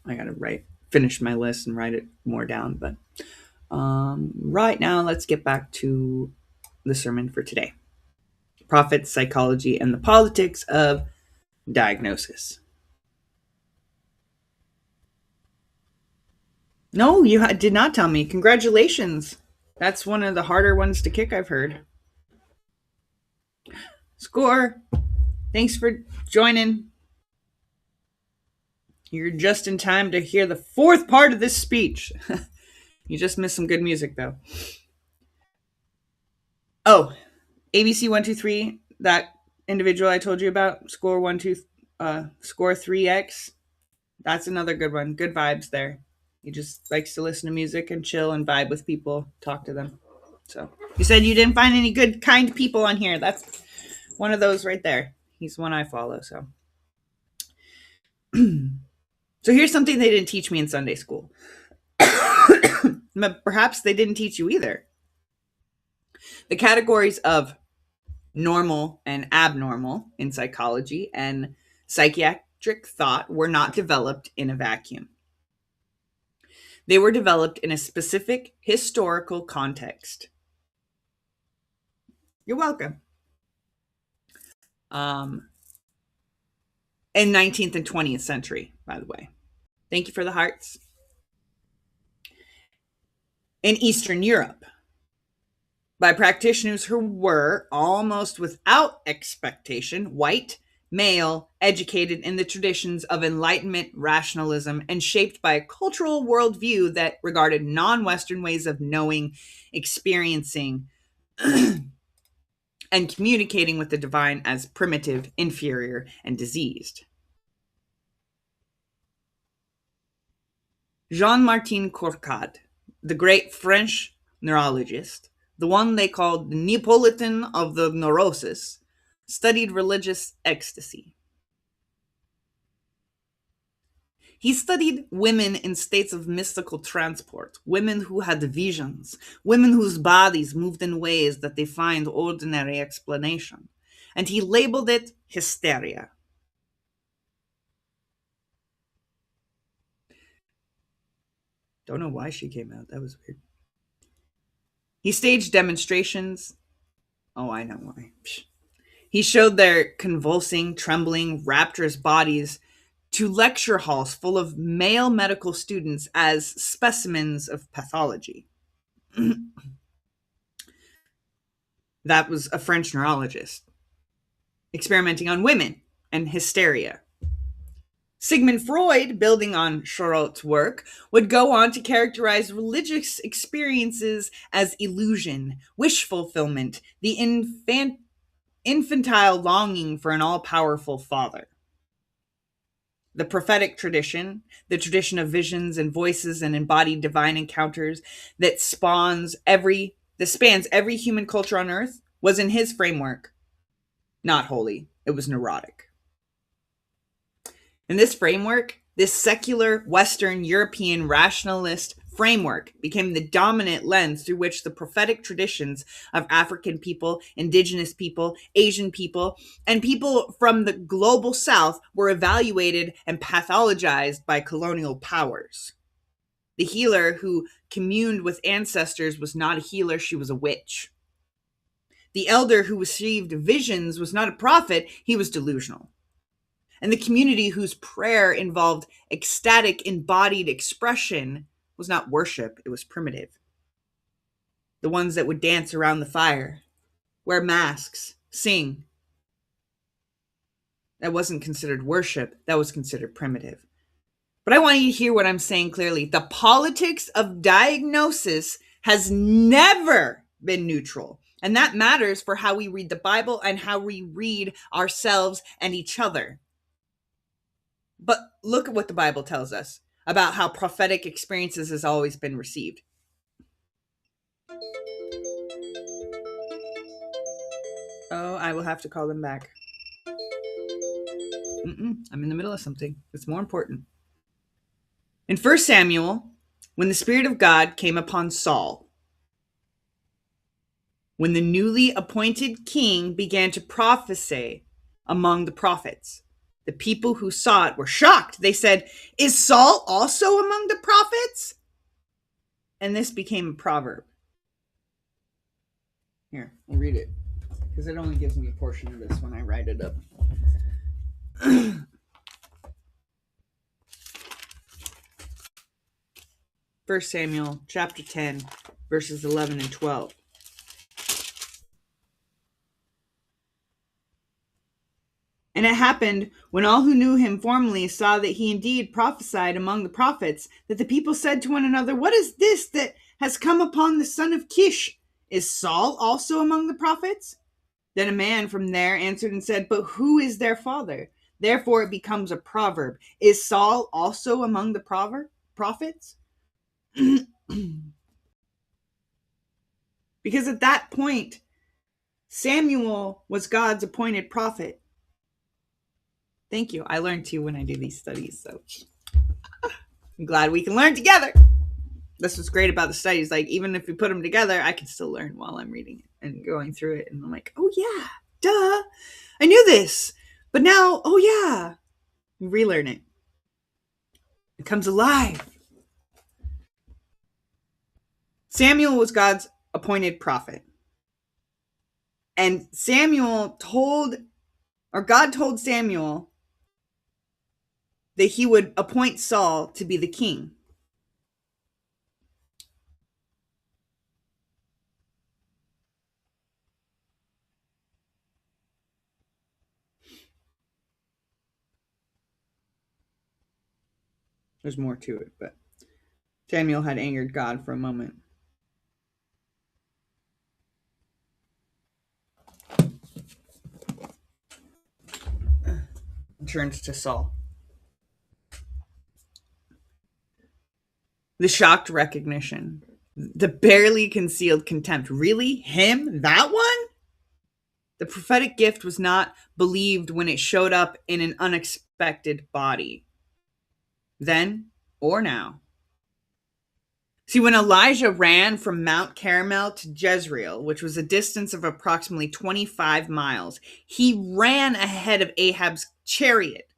I gotta finish my list and write it more down. But right now, let's get back to the sermon for today. Prophets, psychology, and the politics of diagnosis. No, you did not tell me. Congratulations. That's one of the harder ones to kick, I've heard. Score. Thanks for joining. You're just in time to hear the fourth part of this speech. You just missed some good music, though. Oh, ABC 123, that individual I told you about, score 3X. That's another good one. Good vibes there. He just likes to listen to music and chill and vibe with people, talk to them. So you said you didn't find any good, kind people on here. That's one of those right there. He's one I follow. So here's something they didn't teach me in Sunday school. Perhaps they didn't teach you either. The categories of normal and abnormal in psychology, and psychiatric thought were not developed in a vacuum. They were developed in a specific historical context. You're welcome. In 19th and 20th century, by the way. Thank you for the hearts. In Eastern Europe, by practitioners who were, almost without expectation, white, male, educated in the traditions of Enlightenment rationalism, and shaped by a cultural worldview that regarded non-Western ways of knowing, experiencing, and communicating with the divine as primitive, inferior, and diseased. Jean-Martin Courcade, the great French neurologist, the one they called the Neapolitan of the neurosis, studied religious ecstasy. He studied women in states of mystical transport, women who had visions, women whose bodies moved in ways that defied ordinary explanation, and he labeled it hysteria. Don't know why she came out. That was weird. He staged demonstrations. Oh, I know why. He showed their convulsing, trembling, rapturous bodies to lecture halls full of male medical students as specimens of pathology. That was a French neurologist experimenting on women and hysteria. Sigmund Freud, building on Charlotte's work, would go on to characterize religious experiences as illusion, wish fulfillment, the infantile longing for an all-powerful father. The prophetic tradition, the tradition of visions and voices and embodied divine encounters that spans every human culture on earth, was in his framework not holy. It was neurotic. In this framework, this secular Western European rationalist framework became the dominant lens through which the prophetic traditions of African people, indigenous people, Asian people, and people from the global South were evaluated and pathologized by colonial powers. The healer who communed with ancestors was not a healer, she was a witch. The elder who received visions was not a prophet, he was delusional. And the community whose prayer involved ecstatic embodied expression was not worship, it was primitive. The ones that would dance around the fire, wear masks, sing. That wasn't considered worship, that was considered primitive. But I want you to hear what I'm saying clearly. The politics of diagnosis has never been neutral. And that matters for how we read the Bible and how we read ourselves and each other. But look at what the Bible tells us about how prophetic experiences has always been received. Oh, I will have to call them back. I'm in the middle of something. It's more important. In 1 Samuel, when the Spirit of God came upon Saul, when the newly appointed king began to prophesy among the prophets, the people who saw it were shocked. They said, "Is Saul also among the prophets?" And this became a proverb. Here, I'll read it, because it only gives me a portion of this when I write it up. 1 Samuel chapter 10, verses 11 and 12. And it happened, when all who knew him formerly saw that he indeed prophesied among the prophets, that the people said to one another, "What is this that has come upon the son of Kish? Is Saul also among the prophets?" Then a man from there answered and said, "But who is their father?" Therefore it becomes a proverb. Is Saul also among the prophets? Because at that point, Samuel was God's appointed prophet. Thank you. I learn too when I do these studies, so I'm glad we can learn together. That's what's great about the studies. Like, even if we put them together, I can still learn while I'm reading it and going through it. And I'm like, oh yeah. duh, I knew this. But now, oh yeah, you relearn it. It comes alive. Samuel was God's appointed prophet. And God told Samuel that he would appoint Saul to be the king. There's more to it, but Samuel had angered God for a moment. Turns to Saul. The shocked recognition. The barely concealed contempt. Really? Him? That one? The prophetic gift was not believed when it showed up in an unexpected body. Then or now. See, when Elijah ran from Mount Carmel to Jezreel, which was a distance of approximately 25 miles, he ran ahead of Ahab's chariot.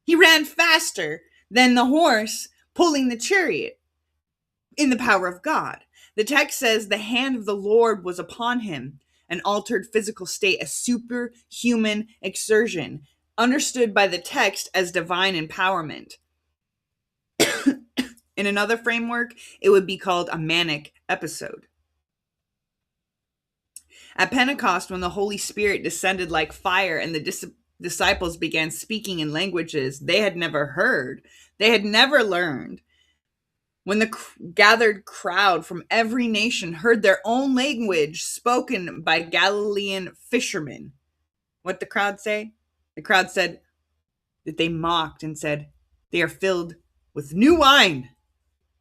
He ran faster than the horse pulling the chariot in the power of God. The text says the hand of the Lord was upon him, an altered physical state, a superhuman exertion, understood by the text as divine empowerment. In another framework, it would be called a manic episode. At Pentecost, when the Holy Spirit descended like fire and the disciples began speaking in languages they had never heard, they had never learned, when the gathered crowd from every nation heard their own language spoken by Galilean fishermen, what the crowd say? The crowd said that they mocked and said, they are filled with new wine.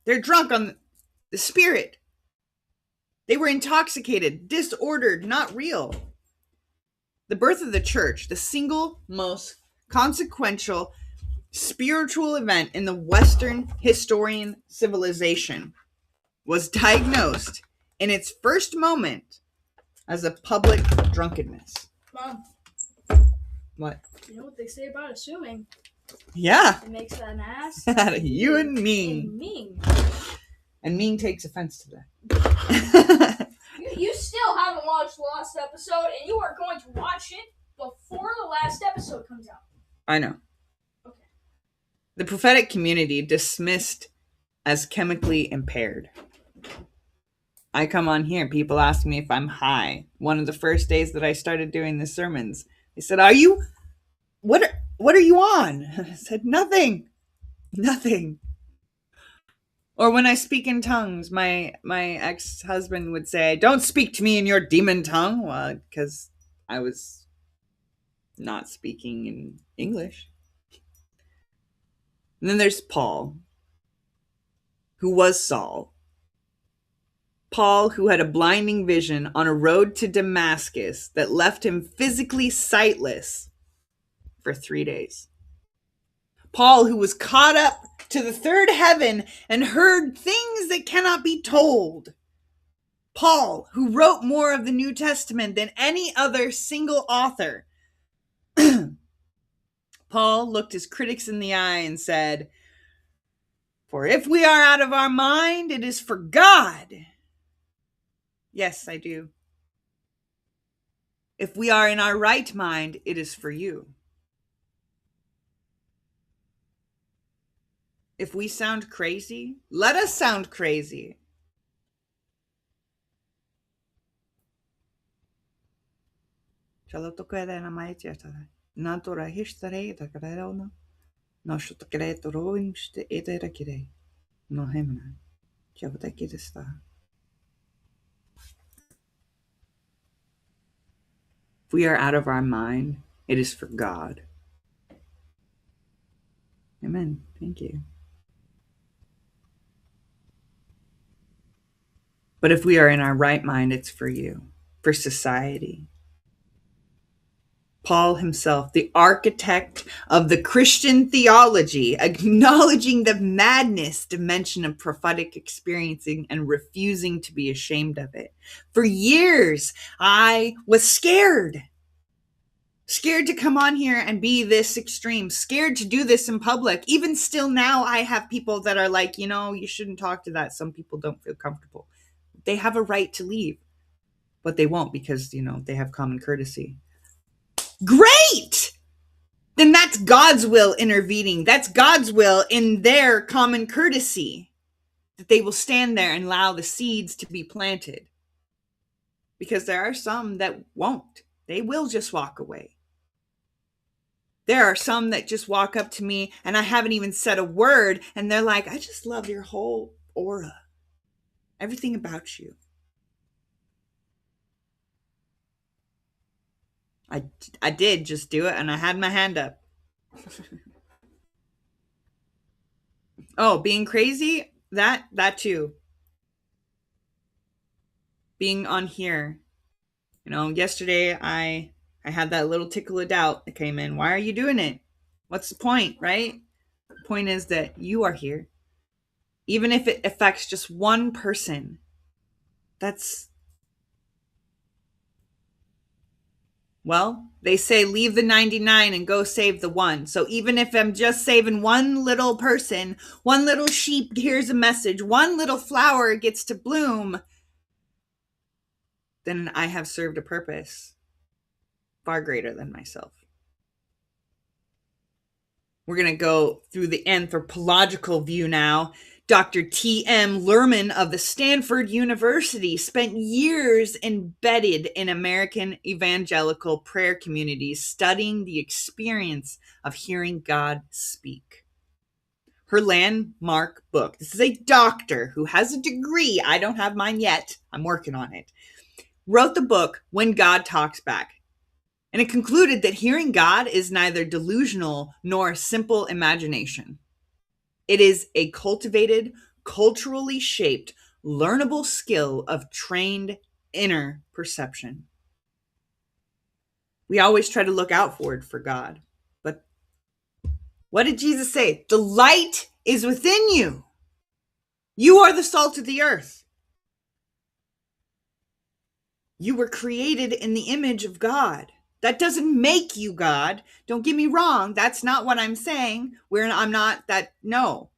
They're drunk on the Spirit. They were intoxicated, disordered, not real. The birth of the church, the single most consequential spiritual event in the Western historian civilization, was diagnosed in its first moment as a public drunkenness. Mom. What? You know what they say about assuming? Yeah. It makes an ass out of you and me. And Ming. And Ming takes offense to that. You still haven't watched the last episode, and you are going to watch it before the last episode comes out. I know. Okay. The prophetic community dismissed as chemically impaired. I come on here, people ask me if I'm high. One of the first days that I started doing the sermons, they said, what are you on? I said, nothing. Or when I speak in tongues, my ex-husband would say, don't speak to me in your demon tongue. Well, because I was not speaking in English. And then there's Paul, who was Saul. Paul, who had a blinding vision on a road to Damascus that left him physically sightless for 3 days. Paul, who was caught up to the third heaven and heard things that cannot be told. Paul, who wrote more of the New Testament than any other single author. Paul looked his critics in the eye and said, for if we are out of our mind, it is for God. Yes, I do. If we are in our right mind, it is for you. If we sound crazy, let us sound crazy. If we are out of our mind, it is for God. Amen. Thank you. But if we are in our right mind, it's for you, for society. Paul himself, the architect of the Christian theology, acknowledging the madness dimension of prophetic experiencing and refusing to be ashamed of it. For years, I was scared. scared to come on here and be this extreme, scared to do this in public. Even still now, I have people that are like, you shouldn't talk to that. Some people don't feel comfortable. They have a right to leave, but they won't because, they have common courtesy. Great! Then that's God's will intervening. That's God's will in their common courtesy, that they will stand there and allow the seeds to be planted. Because there are some that won't. They will just walk away. There are some that just walk up to me and I haven't even said a word and they're like, I just love your whole aura. Everything about you. I did just do it and I had my hand up. Oh, being crazy? That too. Being on here. Yesterday I had that little tickle of doubt that came in. Why are you doing it? What's the point, right? The point is that you are here. Even if it affects just one person, they say leave the 99 and go save the one. So even if I'm just saving one little person, one little sheep hears a message, one little flower gets to bloom, then I have served a purpose far greater than myself. We're going to go through the anthropological view now. Dr. T.M. Lerman of the Stanford University spent years embedded in American evangelical prayer communities studying the experience of hearing God speak. Her landmark book, this is a doctor who has a degree, I don't have mine yet, I'm working on it, wrote the book When God Talks Back. And it concluded that hearing God is neither delusional nor simple imagination. It is a cultivated, culturally shaped, learnable skill of trained inner perception. We always try to look outward for God. But what did Jesus say? The light is within you. You are the salt of the earth. You were created in the image of God. That doesn't make you God. Don't get me wrong. That's not what I'm saying. I'm not that. No.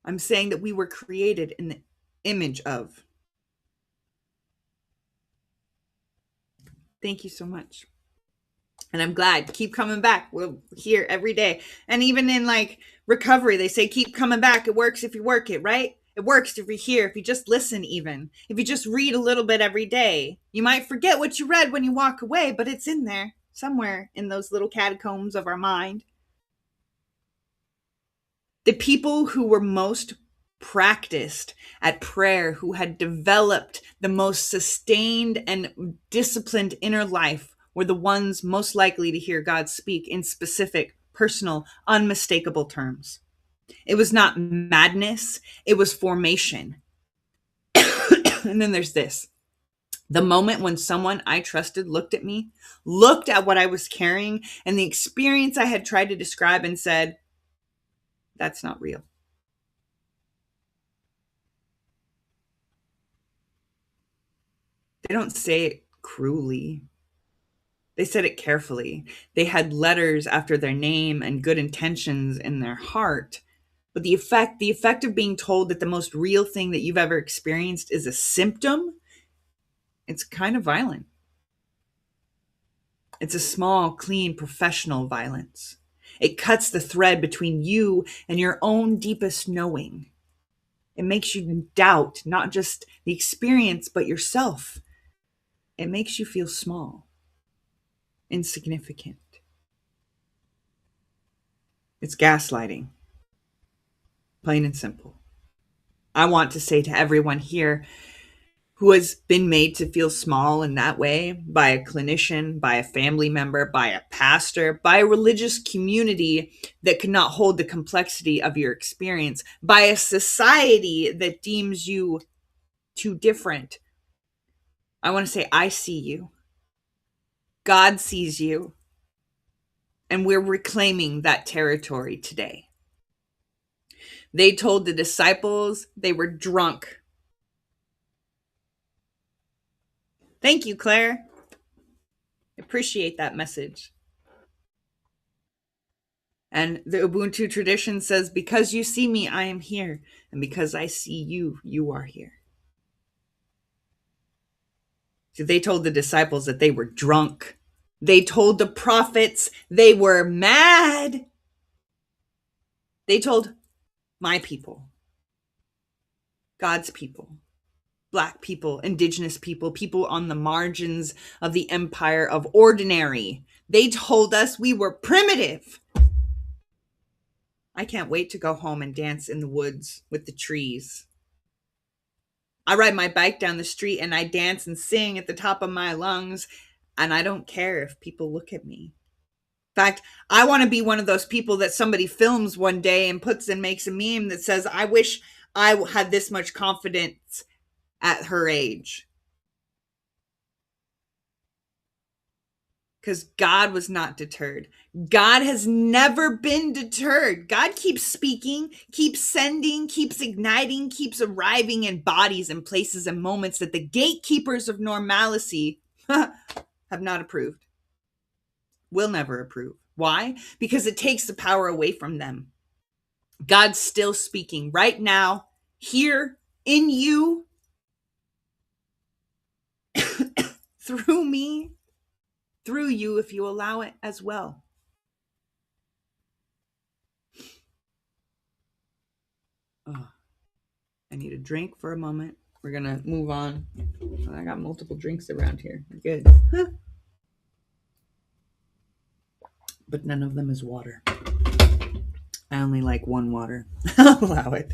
I'm saying that we were created in the image of. Thank you so much. And I'm glad. Keep coming back. We're here every day. And even in recovery, they say keep coming back. It works if you work it, right? It works if you're here, if you just listen even. If you just read a little bit every day. You might forget what you read when you walk away, but it's in there somewhere in those little catacombs of our mind. The people who were most practiced at prayer, who had developed the most sustained and disciplined inner life, were the ones most likely to hear God speak in specific, personal, unmistakable terms. It was not madness, it was formation. And then there's this. The moment when someone I trusted looked at me, looked at what I was carrying and the experience I had tried to describe and said, that's not real. They don't say it cruelly. They said it carefully. They had letters after their name and good intentions in their heart. But the effect of being told that the most real thing that you've ever experienced is a symptom, it's kind of violent. It's a small, clean, professional violence. It cuts the thread between you and your own deepest knowing. It makes you doubt not just the experience, but yourself. It makes you feel small, insignificant. It's gaslighting, plain and simple. I want to say to everyone here who has been made to feel small in that way by a clinician, by a family member, by a pastor, by a religious community that cannot hold the complexity of your experience, by a society that deems you too different. I want to say, I see you. God sees you. And we're reclaiming that territory today. They told the disciples they were drunk. Thank you, Claire. Appreciate that message. And the Ubuntu tradition says, because you see me, I am here. And because I see you, you are here. So they told the disciples that they were drunk. They told the prophets they were mad. They told my people, God's people, Black people, Indigenous people, people on the margins of the empire of ordinary. They told us we were primitive. I can't wait to go home and dance in the woods with the trees. I ride my bike down the street and I dance and sing at the top of my lungs, and I don't care if people look at me. In fact, I want to be one of those people that somebody films one day and puts and makes a meme that says, I wish I had this much confidence at her age. Because God was not deterred. God has never been deterred. God keeps speaking, keeps sending, keeps igniting, keeps arriving in bodies and places and moments that the gatekeepers of normalcy have not approved, will never approve. Why? Because it takes the power away from them. God's still speaking right now, here in you, through me, through you, if you allow it as well. Oh, I need a drink for a moment. We're going to move on. I got multiple drinks around here. Good. But none of them is water. I only like one water. I'll allow it.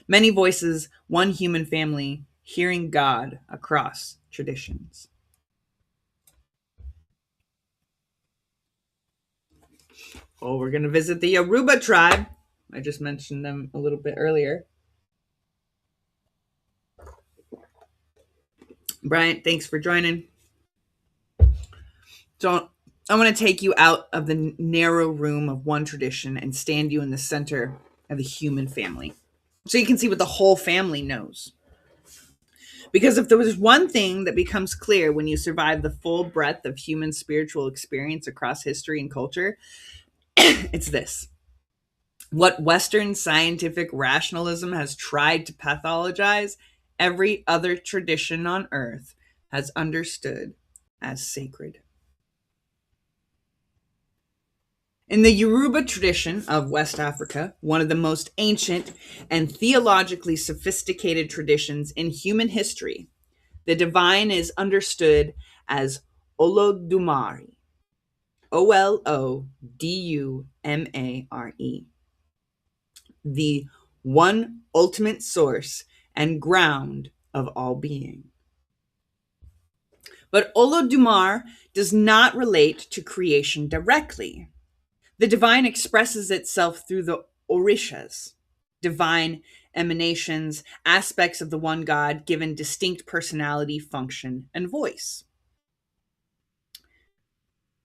Many voices, one human family, hearing God across traditions. Oh, we're going to visit the Yoruba tribe. I just mentioned them a little bit earlier. Bryant, thanks for joining. So I want to take you out of the narrow room of one tradition and stand you in the center of the human family, so you can see what the whole family knows. Because if there was one thing that becomes clear when you survive the full breadth of human spiritual experience across history and culture, it's this. What Western scientific rationalism has tried to pathologize, every other tradition on earth has understood as sacred. In the Yoruba tradition of West Africa, one of the most ancient and theologically sophisticated traditions in human history, the divine is understood as Olodumare. Olodumare. The one ultimate source and ground of all being. But Olodumare does not relate to creation directly. The divine expresses itself through the orishas, divine emanations, aspects of the one God given distinct personality, function, and voice.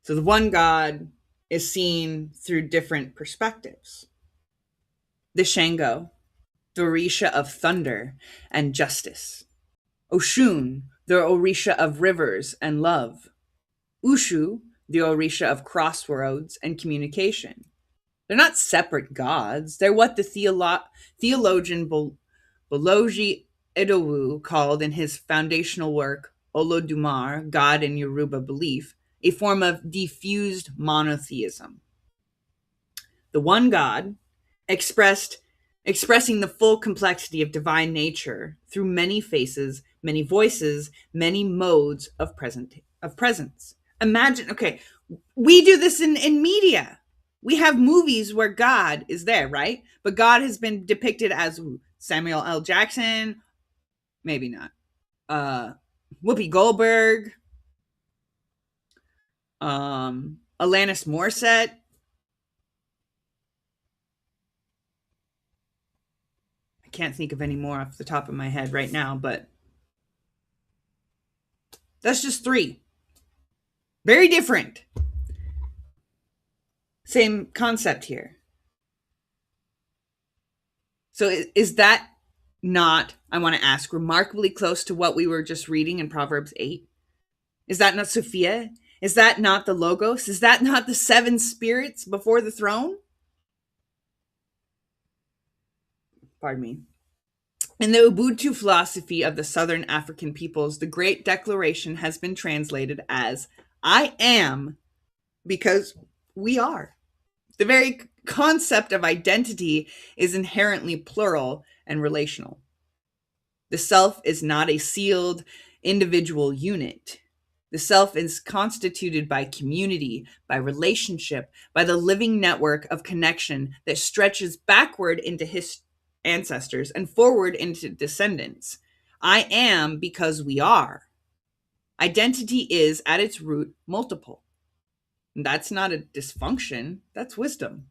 So the one God is seen through different perspectives. The Shango, the Orisha of thunder and justice. Oshun, the Orisha of rivers and love. Ushu, the Orisha of crossroads and communication. They're not separate gods. They're what the theologian Bolaji Edowu called in his foundational work, Olodumare, God in Yoruba Belief, a form of diffused monotheism. The one God, expressing the full complexity of divine nature through many faces, many voices, many modes of presence. Imagine, okay, we do this in media. We have movies where God is there, right? But God has been depicted as Samuel L. Jackson, maybe not. Whoopi Goldberg, Alanis Morissette. I can't think of any more off the top of my head right now, but that's just 3. Very different. Same concept here. So is that not, I want to ask, remarkably close to what we were just reading in Proverbs 8? Is that not Sophia? Is that not the Logos? Is that not the seven spirits before the throne? Pardon me. In the Ubuntu philosophy of the Southern African peoples, the Great Declaration has been translated as I am because we are. The very concept of identity is inherently plural and relational. The self is not a sealed individual unit. The self is constituted by community, by relationship, by the living network of connection that stretches backward into his ancestors and forward into descendants. I am because we are. Identity is, at its root, multiple. And that's not a dysfunction, that's wisdom.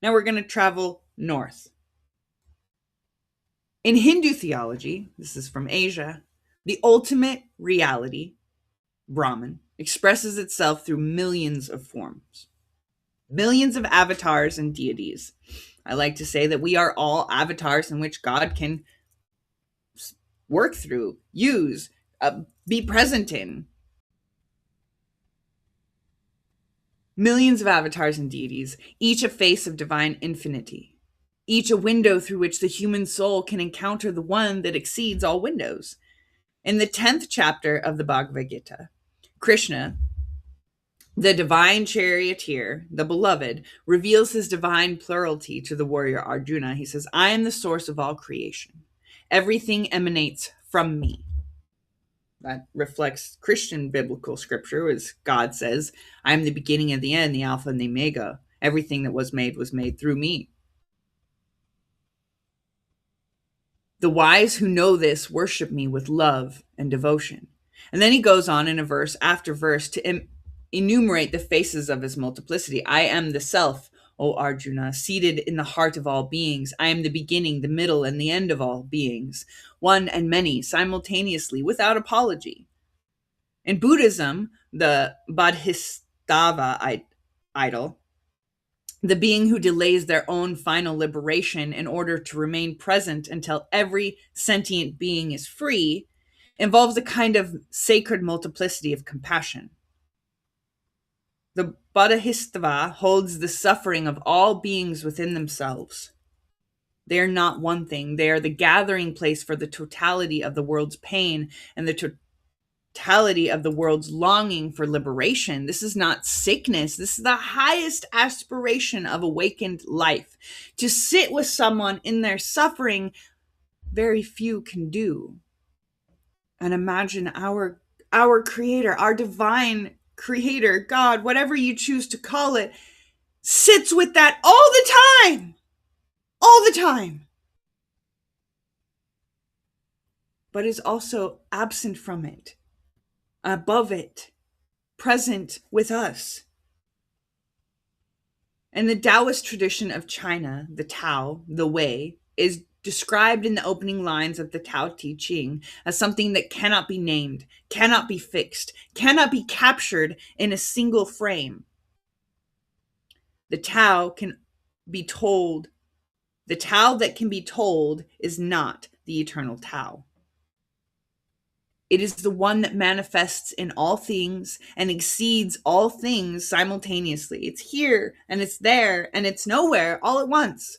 Now we're going to travel north. In Hindu theology, this is from Asia, the ultimate reality, Brahman, expresses itself through millions of forms, millions of avatars and deities. I like to say that we are all avatars in which God can work through, use, be present in. Millions of avatars and deities, each a face of divine infinity, each a window through which the human soul can encounter the one that exceeds all windows. In the 10th chapter of the Bhagavad Gita, Krishna, the divine charioteer, the beloved, reveals his divine plurality to the warrior Arjuna. He says, I am the source of all creation. Everything emanates from me. That reflects Christian biblical scripture, as God says, I am the beginning and the end, the Alpha and the Omega. Everything that was made through me. The wise who know this worship me with love and devotion. And then he goes on in a verse after verse to enumerate the faces of his multiplicity. I am the self, O Arjuna, seated in the heart of all beings. I am the beginning, the middle, and the end of all beings, one and many, simultaneously, without apology. In Buddhism, the Bodhisattva idol, the being who delays their own final liberation in order to remain present until every sentient being is free, involves a kind of sacred multiplicity of compassion. The Bodhisattva holds the suffering of all beings within themselves. They are not one thing. They are the gathering place for the totality of the world's pain and the totality of the world's longing for liberation. This is not sickness. This is the highest aspiration of awakened life. To sit with someone in their suffering, very few can do. And imagine our creator, our divine creator, God, whatever you choose to call it, sits with that all the time. All the time. But is also absent from it, above it, present with us. In the Taoist tradition of China, the Tao, the way, is described in the opening lines of the Tao Te Ching as something that cannot be named, cannot be fixed, cannot be captured in a single frame. The Tao can be told. The Tao that can be told is not the eternal Tao. It is the one that manifests in all things and exceeds all things simultaneously. It's here and it's there and it's nowhere all at once.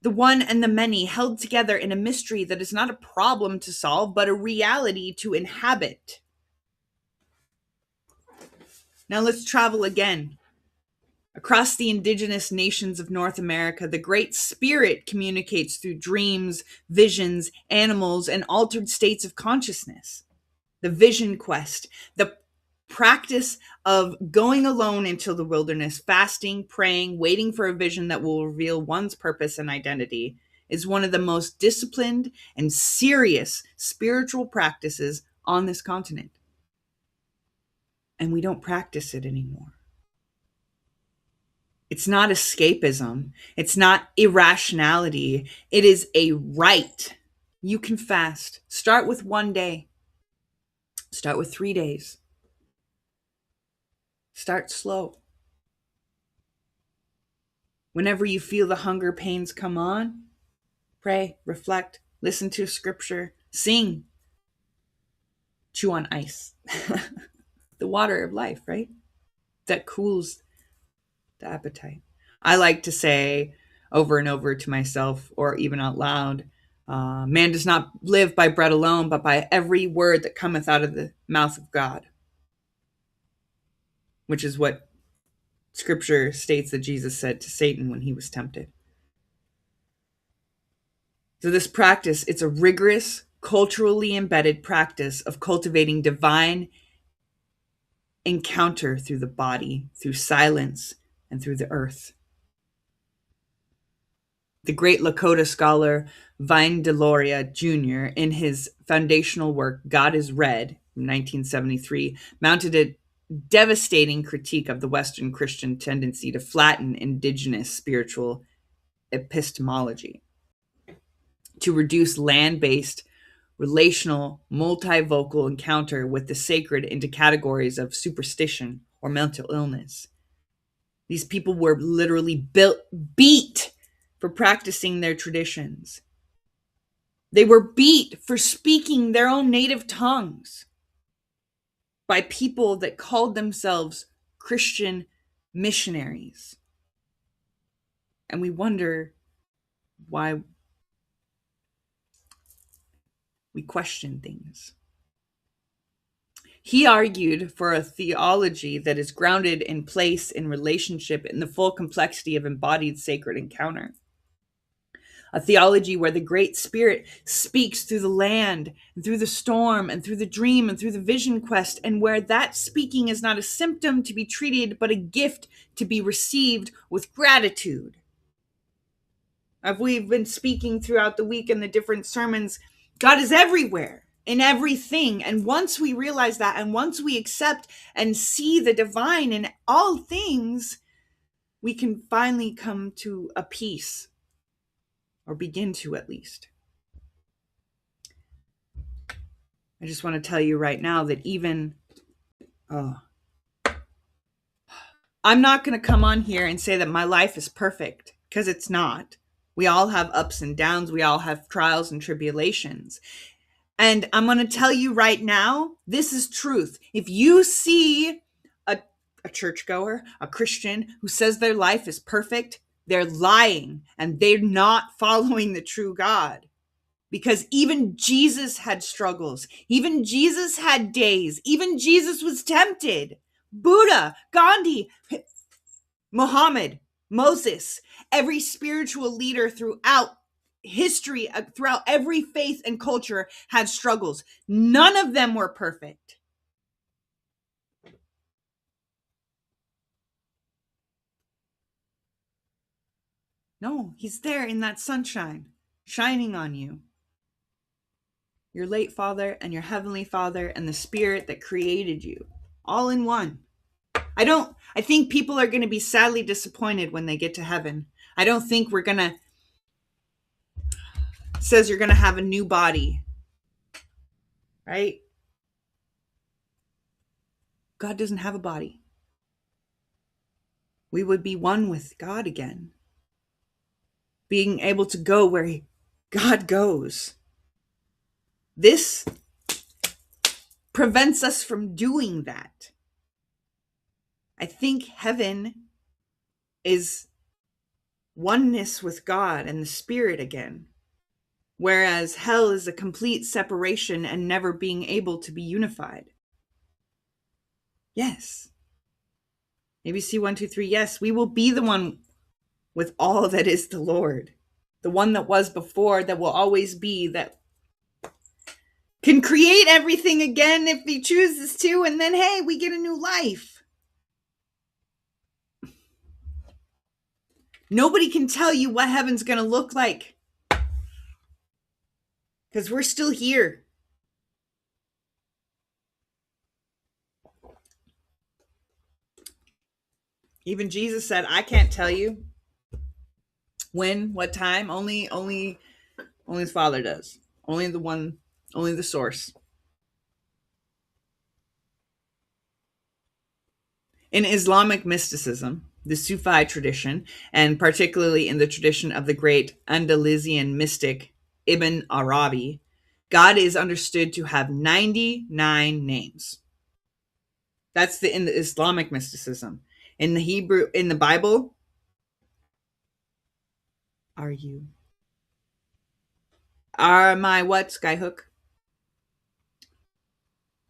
The one and the many held together in a mystery that is not a problem to solve, but a reality to inhabit. Now let's travel again. Across the indigenous nations of North America, the Great Spirit communicates through dreams, visions, animals, and altered states of consciousness. The vision quest, the practice of going alone into the wilderness, fasting, praying, waiting for a vision that will reveal one's purpose and identity, is one of the most disciplined and serious spiritual practices on this continent. And we don't practice it anymore. It's not escapism. It's not irrationality. It is a right. You can fast. Start with 1 day. Start with 3 days. Start slow. Whenever you feel the hunger pains come on, pray, reflect, listen to scripture, sing. chew on ice. The water of life, right? That cools the appetite. I like to say over and over to myself, or even out loud, man does not live by bread alone, but by every word that cometh out of the mouth of God, which is what scripture states that Jesus said to Satan when he was tempted. So this practice, it's a rigorous, culturally embedded practice of cultivating divine encounter through the body, through silence, and through the earth. The great Lakota scholar Vine Deloria Jr., in his foundational work, God is Red, in 1973, mounted a devastating critique of the Western Christian tendency to flatten indigenous spiritual epistemology, to reduce land-based, relational, multivocal encounter with the sacred into categories of superstition or mental illness. These people were literally beat for practicing their traditions. They were beat for speaking their own native tongues by people that called themselves Christian missionaries. And we wonder why we question things. He argued for a theology that is grounded in place, in relationship, in the full complexity of embodied sacred encounter. A theology where the Great Spirit speaks through the land, and through the storm, and through the dream, and through the vision quest, and where that speaking is not a symptom to be treated, but a gift to be received with gratitude. As we've been speaking throughout the week in the different sermons, God is everywhere, in everything. And once we realize that, and once we accept and see the divine in all things, we can finally come to a peace, or begin to at least. I just want to tell you right now that I'm not going to come on here and say that my life is perfect, because it's not. We all have ups and downs. We all have trials and tribulations. And I'm going to tell you right now, this is truth. If you see a churchgoer, a Christian who says their life is perfect, they're lying and they're not following the true God. Because even Jesus had struggles. Even Jesus had days. Even Jesus was tempted. Buddha, Gandhi, Muhammad, Moses, every spiritual leader throughout history, throughout every faith and culture had struggles. None of them were perfect. No, he's there in that sunshine, shining on you. Your late Father and your Heavenly Father and the Spirit that created you, all in one. I think people are going to be sadly disappointed when they get to heaven. I don't think says you're going to have a new body, right? God doesn't have a body. We would be one with God again. Being able to go where God goes. This prevents us from doing that. I think heaven is oneness with God and the Spirit again, whereas hell is a complete separation and never being able to be unified. Yes. ABC 1, 2, 3. Yes, we will be the one with all that is the Lord. The one that was before, that will always be, that can create everything again if he chooses to, and then, hey, we get a new life. Nobody can tell you what heaven's going to look like, because we're still here. Even Jesus said, I can't tell you when, what time. Only his Father does. Only the source. In Islamic mysticism, the Sufi tradition, and particularly in the tradition of the great Andalusian mystic Ibn Arabi, God is understood to have 99 names. That's in the Islamic mysticism. In the Hebrew, in the Bible, are you? Are my what, Skyhook?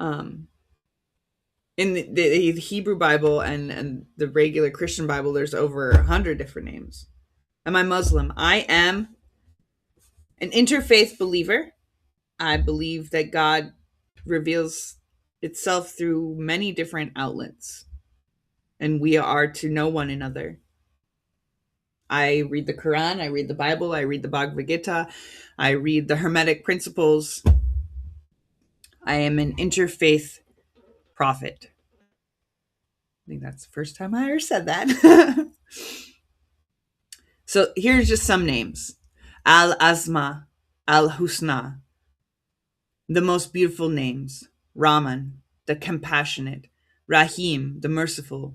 Um, in the Hebrew Bible and the regular Christian Bible, there's over 100 different names. Am I Muslim? I am an interfaith believer. I believe that God reveals itself through many different outlets, and we are to know one another. I read the Quran, I read the Bible, I read the Bhagavad Gita, I read the Hermetic principles. I am an interfaith prophet. I think that's the first time I ever said that. So here's just some names: Al Asma, Al Husna, the most beautiful names: Rahman, the compassionate; Rahim, the merciful;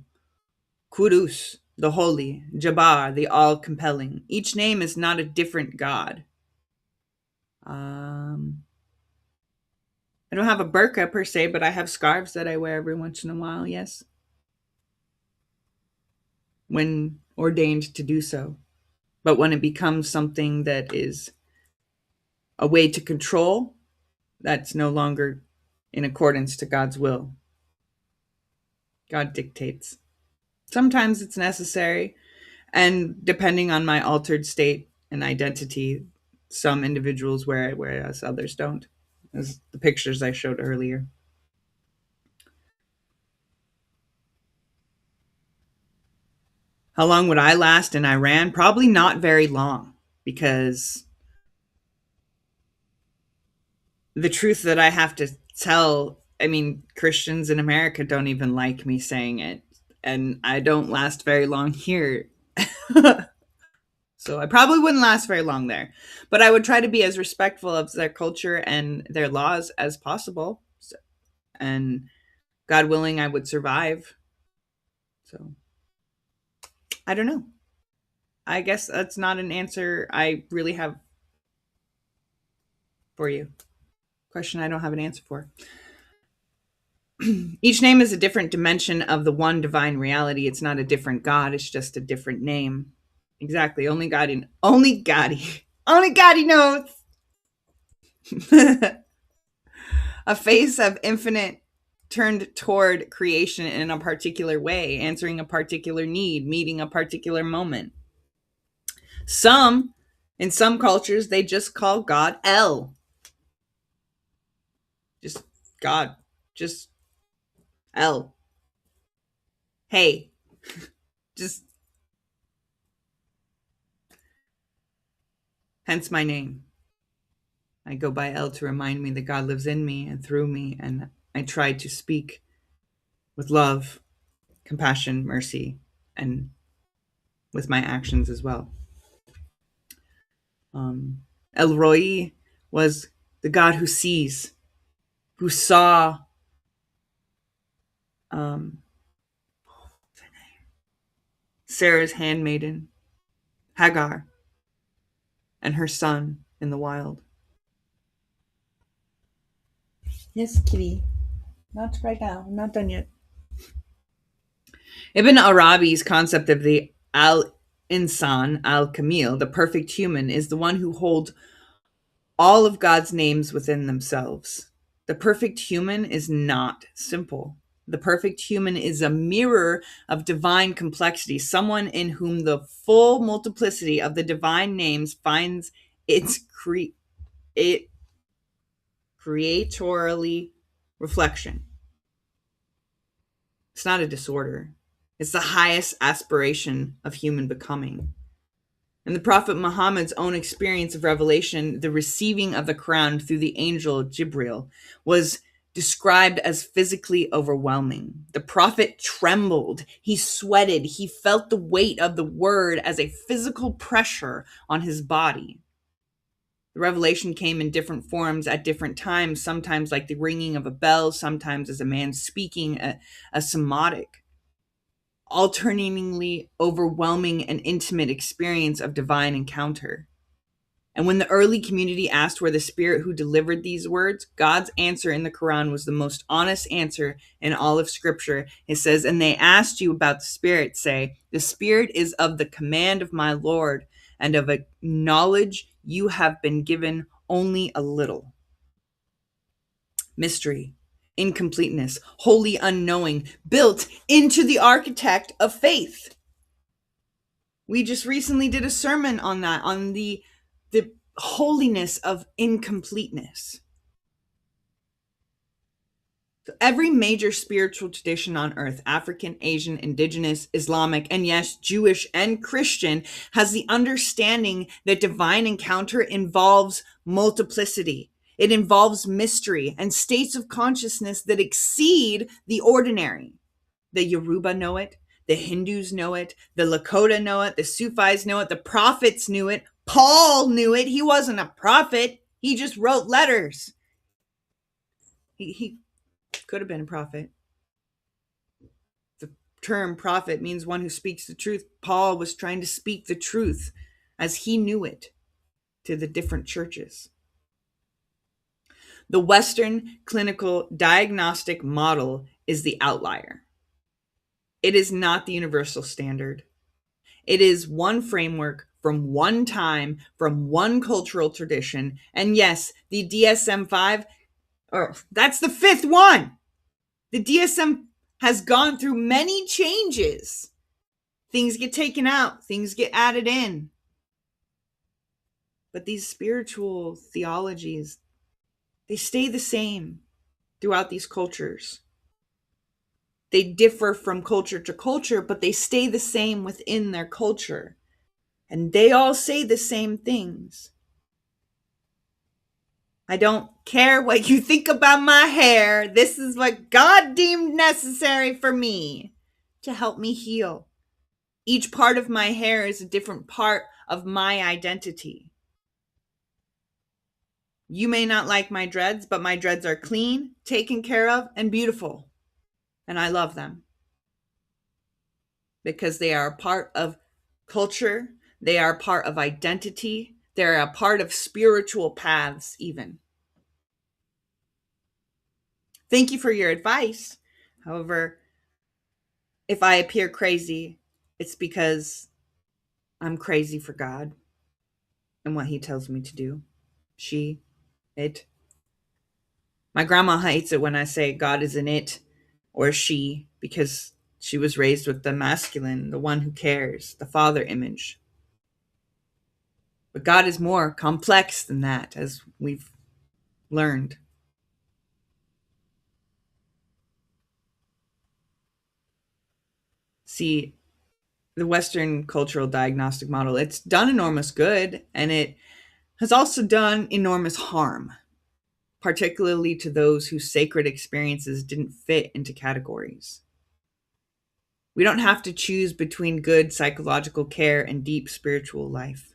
Kudus, the holy; Jabbar, the all compelling. Each name is not a different God. I don't have a burqa per se, but I have scarves that I wear every once in a while, yes, when ordained to do so. But when it becomes something that is a way to control, that's no longer in accordance to God's will. God dictates. Sometimes it's necessary, and depending on my altered state and identity, some individuals wear it, whereas others don't, as the pictures I showed earlier. How long would I last in Iran? Probably not very long, because the truth that I have to tell, I mean, Christians in America don't even like me saying it, and I don't last very long here. So I probably wouldn't last very long there. But I would try to be as respectful of their culture and their laws as possible. So, and God willing, I would survive. So I don't know. I guess that's not an answer I really have for you. Question I don't have an answer for. Each name is a different dimension of the one divine reality. It's not a different God. It's just a different name. Exactly. Only God, only God knows. A face of infinite turned toward creation in a particular way, answering a particular need, meeting a particular moment. In some cultures, they just call God El. Just God. Just El. Hey. Just hence my name. I go by El to remind me that God lives in me and through me, and I try to speak with love, compassion, mercy, and with my actions as well. El Roi was the God who sees, who saw Sarah's handmaiden, Hagar, and her son in the wild. Yes, kitty. Not right now. I'm not done yet. Ibn Arabi's concept of the al-insan, al-kamil, the perfect human, is the one who holds all of God's names within themselves. The perfect human is not simple. The perfect human is a mirror of divine complexity, someone in whom the full multiplicity of the divine names finds its creatorally reflection. It's not a disorder. It's the highest aspiration of human becoming. In the Prophet Muhammad's own experience of revelation, the receiving of the Quran through the angel Jibril was described as physically overwhelming. The Prophet trembled, he sweated, he felt the weight of the word as a physical pressure on his body. The revelation came in different forms at different times, sometimes like the ringing of a bell, sometimes as a man speaking, a somatic, alternatingly overwhelming and intimate experience of divine encounter. And when the early community asked where the spirit who delivered these words, God's answer in the Quran was the most honest answer in all of scripture. It says, and they asked you about the spirit, say, the spirit is of the command of my Lord, and of a knowledge you have been given only a little. Mystery, incompleteness, wholly unknowing, built into the architect of faith. We just recently did a sermon on that, on the holiness of incompleteness. So every major spiritual tradition on earth, African, Asian, indigenous, Islamic, and yes, Jewish and Christian, has the understanding that divine encounter involves multiplicity. It involves mystery and states of consciousness that exceed the ordinary. The Yoruba know it. The Hindus know it. The Lakota know it. The Sufis know it. The prophets knew it. Paul knew it. He wasn't a prophet. He just wrote letters. He could have been a prophet. The term prophet means one who speaks the truth. Paul was trying to speak the truth as he knew it to the different churches. The Western clinical diagnostic model is the outlier. It is not the universal standard. It is one framework from one time, from one cultural tradition. And yes, the DSM-5, that's the fifth one. The DSM has gone through many changes. Things get taken out, things get added in. But these spiritual theologies, they stay the same throughout these cultures. They differ from culture to culture, but they stay the same within their culture. And they all say the same things. I don't care what you think about my hair. This is what God deemed necessary for me to help me heal. Each part of my hair is a different part of my identity. You may not like my dreads, but my dreads are clean, taken care of, and beautiful. And I love them because they are a part of culture. They are a part of identity. They're a part of spiritual paths, even. Thank you for your advice. However, if I appear crazy, it's because I'm crazy for God and what he tells me to do. She, it. My grandma hates it when I say God is an it or she, because she was raised with the masculine, the one who cares, the father image. But God is more complex than that, as we've learned. See, the Western cultural diagnostic model, it's done enormous good, and it has also done enormous harm, particularly to those whose sacred experiences didn't fit into categories. We don't have to choose between good psychological care and deep spiritual life.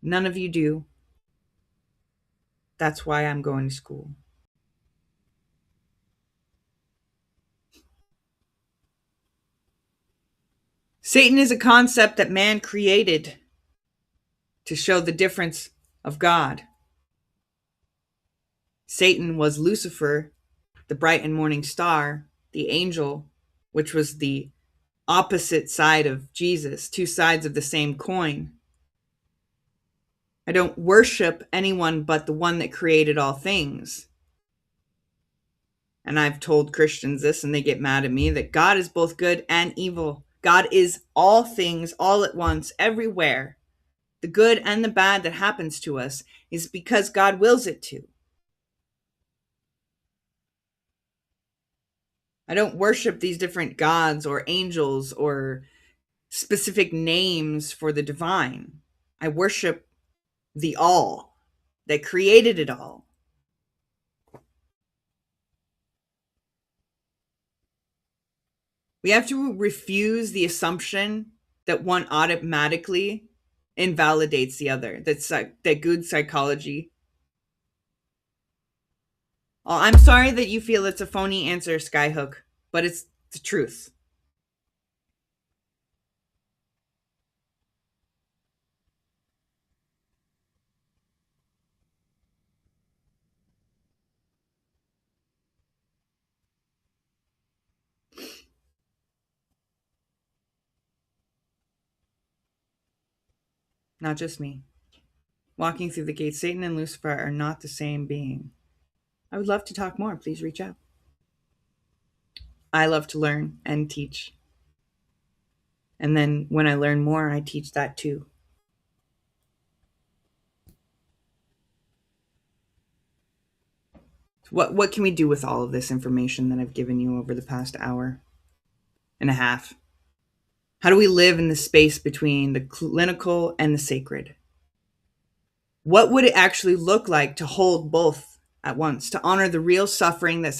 None of you do. That's why I'm going to school. Satan is a concept that man created to show the difference of God. Satan was Lucifer, the bright and morning star, the angel, which was the opposite side of Jesus, two sides of the same coin. I don't worship anyone but the one that created all things. And I've told Christians this, and they get mad at me, that God is both good and evil. God is all things, all at once, everywhere. The good and the bad that happens to us is because God wills it to. I don't worship these different gods or angels or specific names for the divine. I worship the all that created it all. We have to refuse the assumption that one automatically invalidates the other. That good psychology. Oh, I'm sorry that you feel it's a phony answer, Skyhook, but it's the truth. not just me. Walking through the gates, Satan and Lucifer are not the same being. I would love to talk more. Please reach out. I love to learn and teach. And then when I learn more, I teach that too. What can we do with all of this information that I've given you over the past hour and a half? How do we live in the space between the clinical and the sacred? What would it actually look like to hold both at once, to honor the real suffering that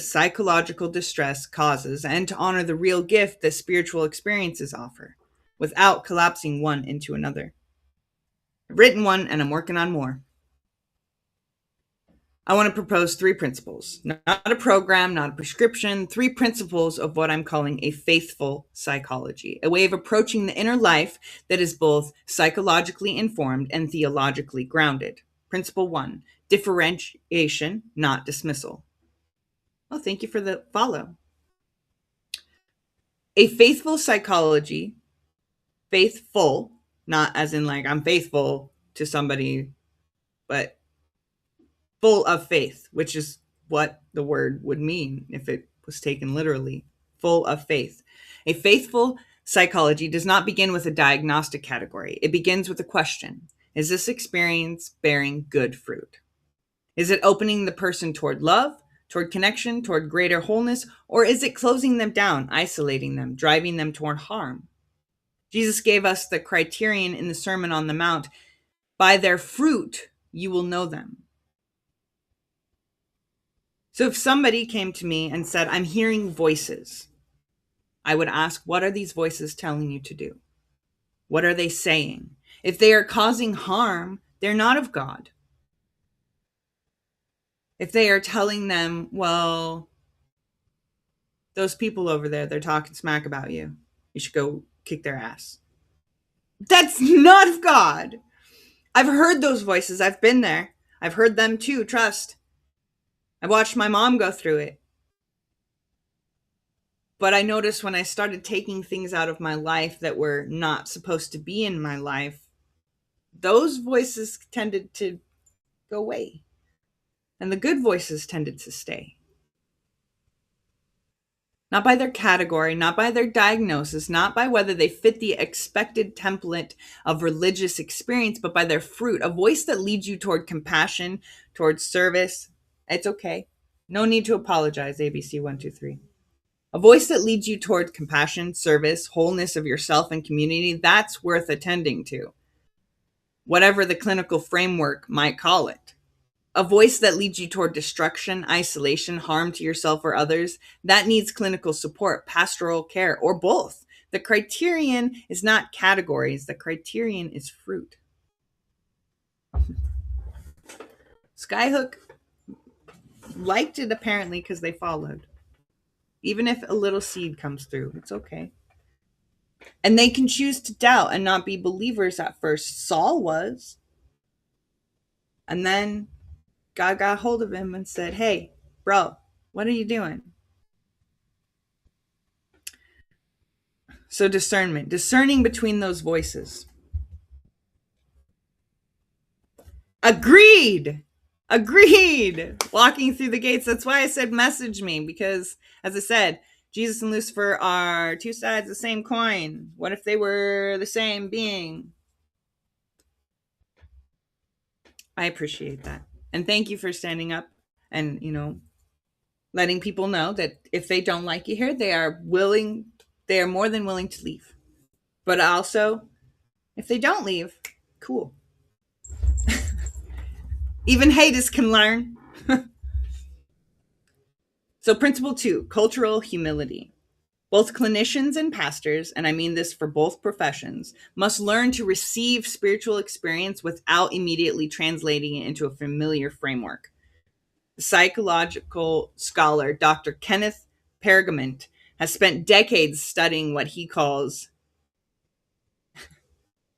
psychological distress causes, and to honor the real gift that spiritual experiences offer, without collapsing one into another? I've written one and I'm working on more. I want to propose 3 principles, not a program, not a prescription, 3 principles of what I'm calling a faithful psychology, a way of approaching the inner life that is both psychologically informed and theologically grounded. Principle 1, differentiation, not dismissal. Oh, thank you for the follow. A faithful psychology, faithful, not as in like I'm faithful to somebody, but full of faith, which is what the word would mean if it was taken literally. Full of faith. A faithful psychology does not begin with a diagnostic category. It begins with a question. Is this experience bearing good fruit? Is it opening the person toward love, toward connection, toward greater wholeness, or is it closing them down, isolating them, driving them toward harm? Jesus gave us the criterion in the Sermon on the Mount. By their fruit, you will know them. So if somebody came to me and said, I'm hearing voices, I would ask, what are these voices telling you to do? What are they saying? If they are causing harm, they're not of God. If they are telling them, well, those people over there, they're talking smack about you, you should go kick their ass. That's not of God. I've heard those voices. I've been there. I've heard them too, trust. I watched my mom go through it. But I noticed when I started taking things out of my life that were not supposed to be in my life, those voices tended to go away. And the good voices tended to stay. Not by their category, not by their diagnosis, not by whether they fit the expected template of religious experience, but by their fruit. A voice that leads you toward compassion, toward service. It's okay. No need to apologize, ABC 123. A voice that leads you toward compassion, service, wholeness of yourself and community, that's worth attending to. Whatever the clinical framework might call it. A voice that leads you toward destruction, isolation, harm to yourself or others, that needs clinical support, pastoral care, or both. The criterion is not categories. The criterion is fruit. Skyhook liked it apparently because they followed. Even if a little seed comes through, it's okay. And they can choose to doubt and not be believers at first. Saul was. And then God got hold of him and said, hey, bro, what are you doing? So discernment, discerning between those voices. Agreed. Walking through the gates. That's why I said message me, because as I said, Jesus and Lucifer are 2 sides of the same coin. What if they were the same being? I appreciate that. And thank you for standing up and, letting people know that if they don't like you here, they are more than willing to leave. But also, if they don't leave, cool. Even haters can learn. So principle 2, cultural humility. Both clinicians and pastors, and I mean this for both professions, must learn to receive spiritual experience without immediately translating it into a familiar framework. The psychological scholar Dr. Kenneth Pergament has spent decades studying what he calls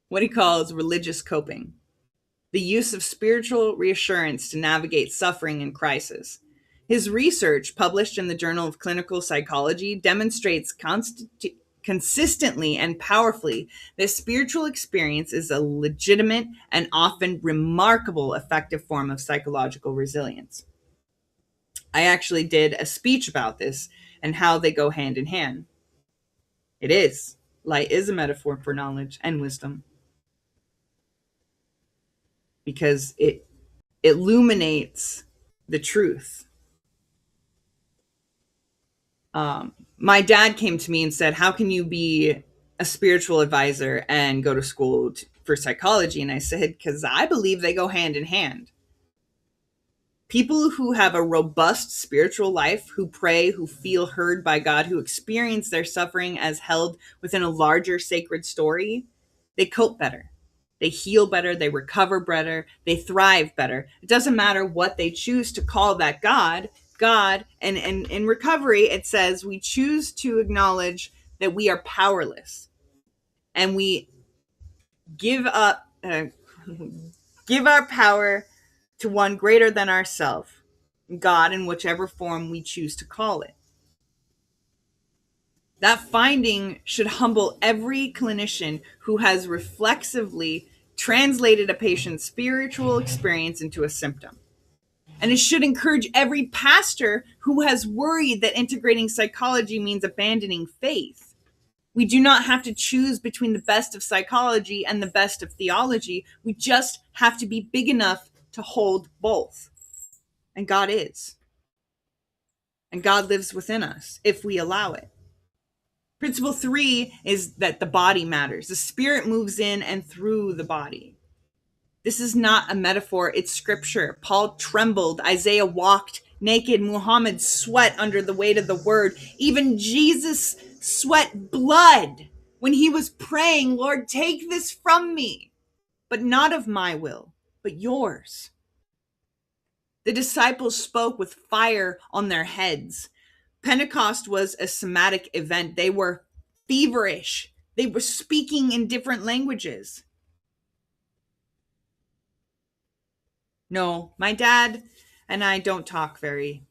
religious coping, the use of spiritual reassurance to navigate suffering and crisis. His research, published in the Journal of Clinical Psychology, demonstrates consistently and powerfully, this spiritual experience is a legitimate and often remarkable effective form of psychological resilience. I actually did a speech about this and how they go hand in hand. It is. Light is a metaphor for knowledge and wisdom because it illuminates the truth. My dad came to me and said, "How can you be a spiritual advisor and go to school for psychology?" And I said, "Because I believe they go hand in hand. People who have a robust spiritual life, who pray, who feel heard by God, who experience their suffering as held within a larger sacred story, they cope better. They heal better, they recover better, they thrive better. It doesn't matter what they choose to call that God. God, and in recovery, it says we choose to acknowledge that we are powerless and we give up, give our power to one greater than ourselves, God, in whichever form we choose to call it. That finding should humble every clinician who has reflexively translated a patient's spiritual experience into a symptom. And it should encourage every pastor who has worried that integrating psychology means abandoning faith. We do not have to choose between the best of psychology and the best of theology. We just have to be big enough to hold both. And God is. And God lives within us if we allow it. Principle 3 is that the body matters. The spirit moves in and through the body. This is not a metaphor, it's scripture. Paul trembled, Isaiah walked naked, Muhammad sweat under the weight of the word. Even Jesus sweat blood when he was praying, "Lord, take this from me, but not of my will, but yours." The disciples spoke with fire on their heads. Pentecost was a somatic event. They were feverish. They were speaking in different languages. No, my dad and I don't talk very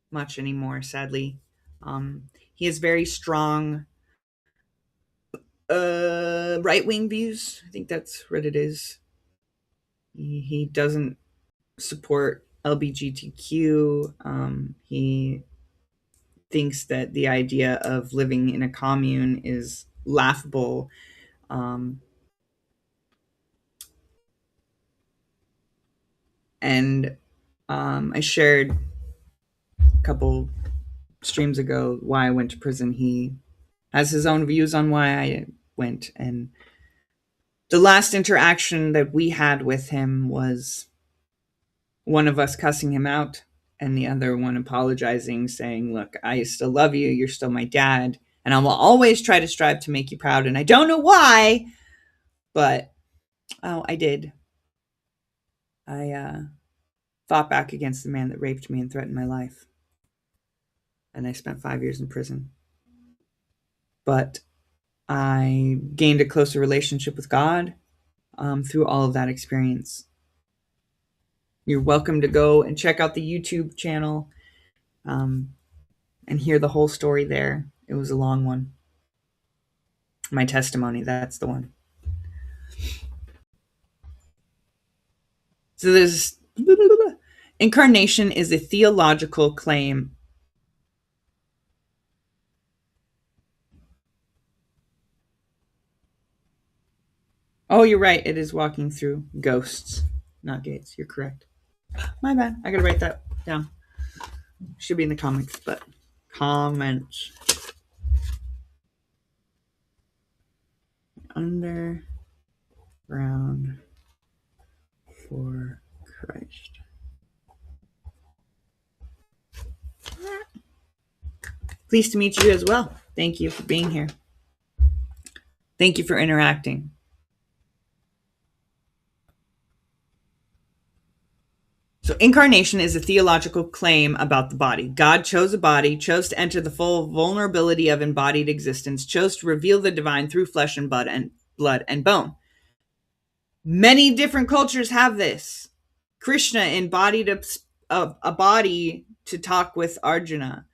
much anymore, sadly. He has very strong right-wing views. I think that's what it is. He doesn't support LGBTQ. He thinks that the idea of living in a commune is laughable. And I shared a couple streams ago why I went to prison. He has his own views on why I went. And the last interaction that we had with him was one of us cussing him out and the other one apologizing, saying, "Look, I still love you. You're still my dad. And I will always try to strive to make you proud. And I don't know why, but I did. I fought back against the man that raped me and threatened my life. And I spent 5 years in prison. But I gained a closer relationship with God through all of that experience. You're welcome to go and check out the YouTube channel and hear the whole story there. It was a long one. My testimony, that's the one. So there's incarnation is a theological claim. Oh, you're right. It is walking through ghosts, not gates. You're correct. My bad. I gotta write that down. Should be in the comments, but comments. Underground for Christ. Pleased to meet you as well. Thank you for being here. Thank you for interacting. So incarnation is a theological claim about the body. God chose a body, chose to enter the full vulnerability of embodied existence, chose to reveal the divine through flesh and blood and bone. Many different cultures have this. Krishna embodied a body to talk with Arjuna.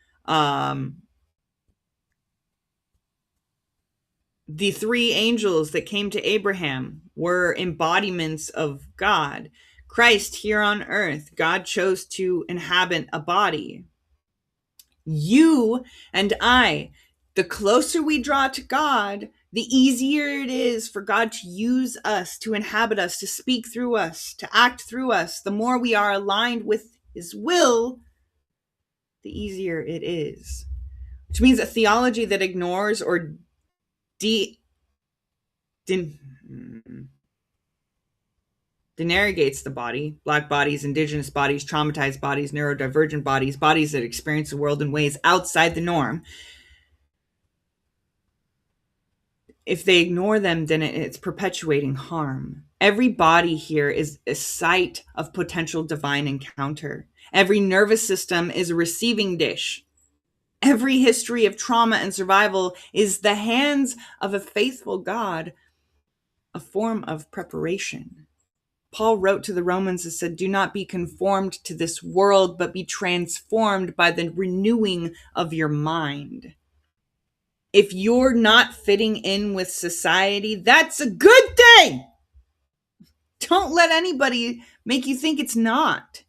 The three angels that came to Abraham were embodiments of God. Christ here on earth, God chose to inhabit a body. You and I, the closer we draw to God, the easier it is for God to use us, to inhabit us, to speak through us, to act through us. The more we are aligned with his will, the easier it is. Which means a theology that ignores or denegates the body, black bodies, indigenous bodies, traumatized bodies, neurodivergent bodies, bodies that experience the world in ways outside the norm. If they ignore them, then it's perpetuating harm. Every body here is a site of potential divine encounter. Every nervous system is a receiving dish. Every history of trauma and survival is the hands of a faithful God, a form of preparation. Paul wrote to the Romans and said, "Do not be conformed to this world, but be transformed by the renewing of your mind." If you're not fitting in with society, that's a good thing. Don't let anybody make you think it's not.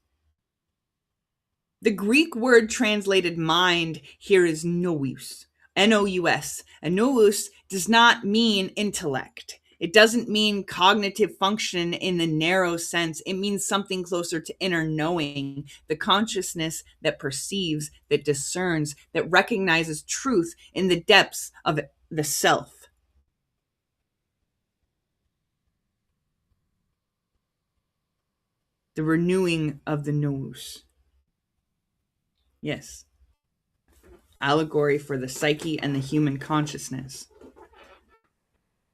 The Greek word translated mind here is nous, N-O-U-S. And nous does not mean intellect. It doesn't mean cognitive function in the narrow sense. It means something closer to inner knowing, the consciousness that perceives, that discerns, that recognizes truth in the depths of the self. The renewing of the nous. Yes. Allegory for the psyche and the human consciousness.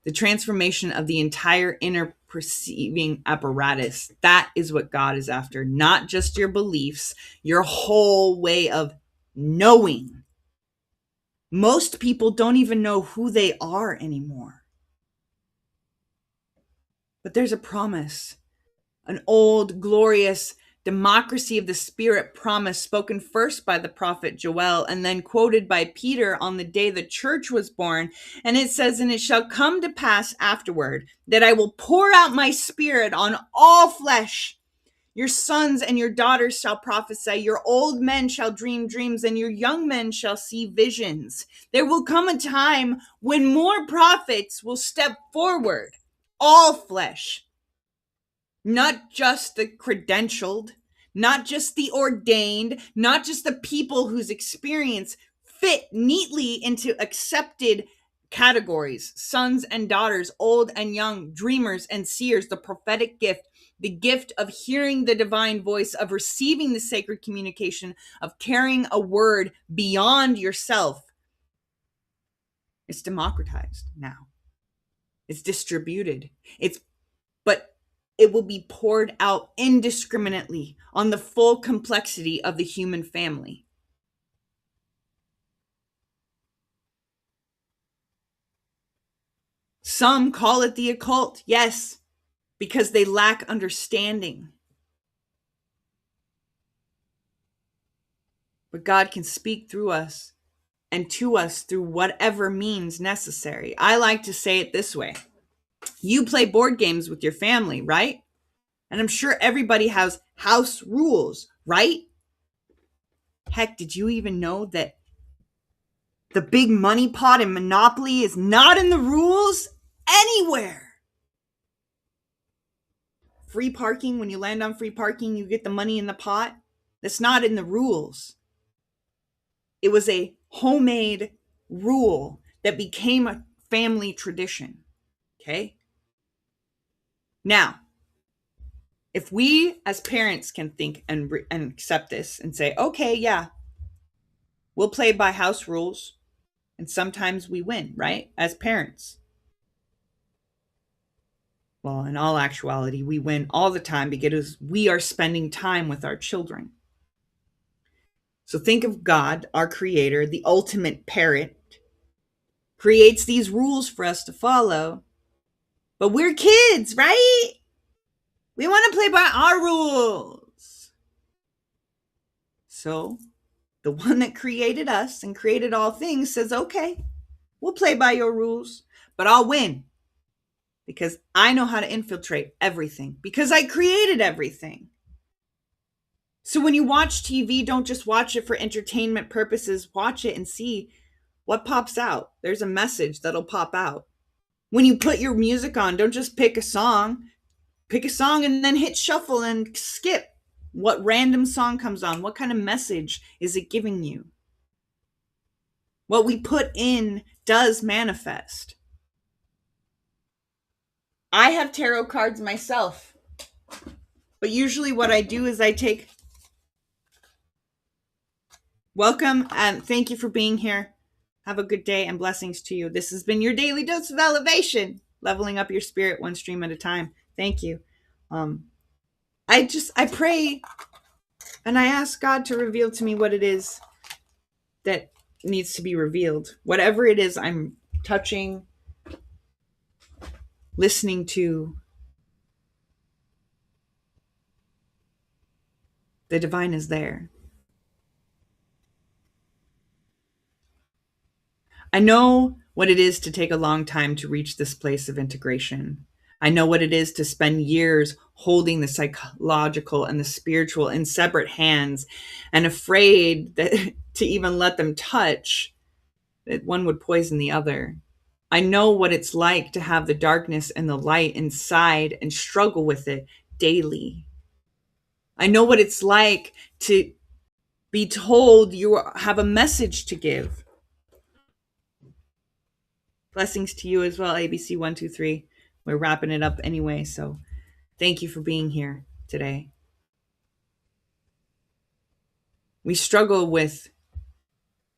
The transformation of the entire inner perceiving apparatus. That is what God is after, not just your beliefs, your whole way of knowing. Most people don't even know who they are anymore. But there's a promise, an old, glorious democracy of the Spirit promise spoken first by the prophet Joel and then quoted by Peter on the day the church was born. And it says, "And it shall come to pass afterward that I will pour out my Spirit on all flesh. Your sons and your daughters shall prophesy. Your old men shall dream dreams, and your young men shall see visions. There will come a time when more prophets will step forward, all flesh. Not just the credentialed, not just the ordained, not just the people whose experience fit neatly into accepted categories, sons and daughters, old and young, dreamers and seers, the prophetic gift, the gift of hearing the divine voice, of receiving the sacred communication, of carrying a word beyond yourself. It's democratized now. It's distributed. But it will be poured out indiscriminately on the full complexity of the human family. Some call it the occult, yes, because they lack understanding. But God can speak through us and to us through whatever means necessary. I like to say it this way. You play board games with your family, right? And I'm sure everybody has house rules, right? Heck, did you even know that the big money pot in Monopoly is not in the rules anywhere? Free parking, when you land on free parking, you get the money in the pot. That's not in the rules. It was a homemade rule that became a family tradition. Okay? Now, if we as parents can think and accept this and say, okay, yeah, we'll play by house rules, and sometimes we win, right? As parents. Well, in all actuality, we win all the time because we are spending time with our children. So think of God, our creator, the ultimate parent, creates these rules for us to follow. But we're kids, right? We want to play by our rules. So the one that created us and created all things says, okay, we'll play by your rules, but I'll win because I know how to infiltrate everything because I created everything. So when you watch TV, don't just watch it for entertainment purposes. Watch it and see what pops out. There's a message that'll pop out. When you put your music on, don't just pick a song. Pick a song and then hit shuffle and skip. What random song comes on? What kind of message is it giving you? What we put in does manifest. I have tarot cards myself, but usually what I do is I take welcome and thank you for being here. Have a good day and blessings to you. This has been your daily dose of elevation, leveling up your spirit one stream at a time. Thank you. I pray and I ask God to reveal to me what it is that needs to be revealed. Whatever it is I'm touching, listening to, the divine is there. I know what it is to take a long time to reach this place of integration. I know what it is to spend years holding the psychological and the spiritual in separate hands and afraid that to even let them touch, that one would poison the other. I know what it's like to have the darkness and the light inside and struggle with it daily. I know what it's like to be told you have a message to give. Blessings to you as well, ABC123. We're wrapping it up anyway, so thank you for being here today. We struggle with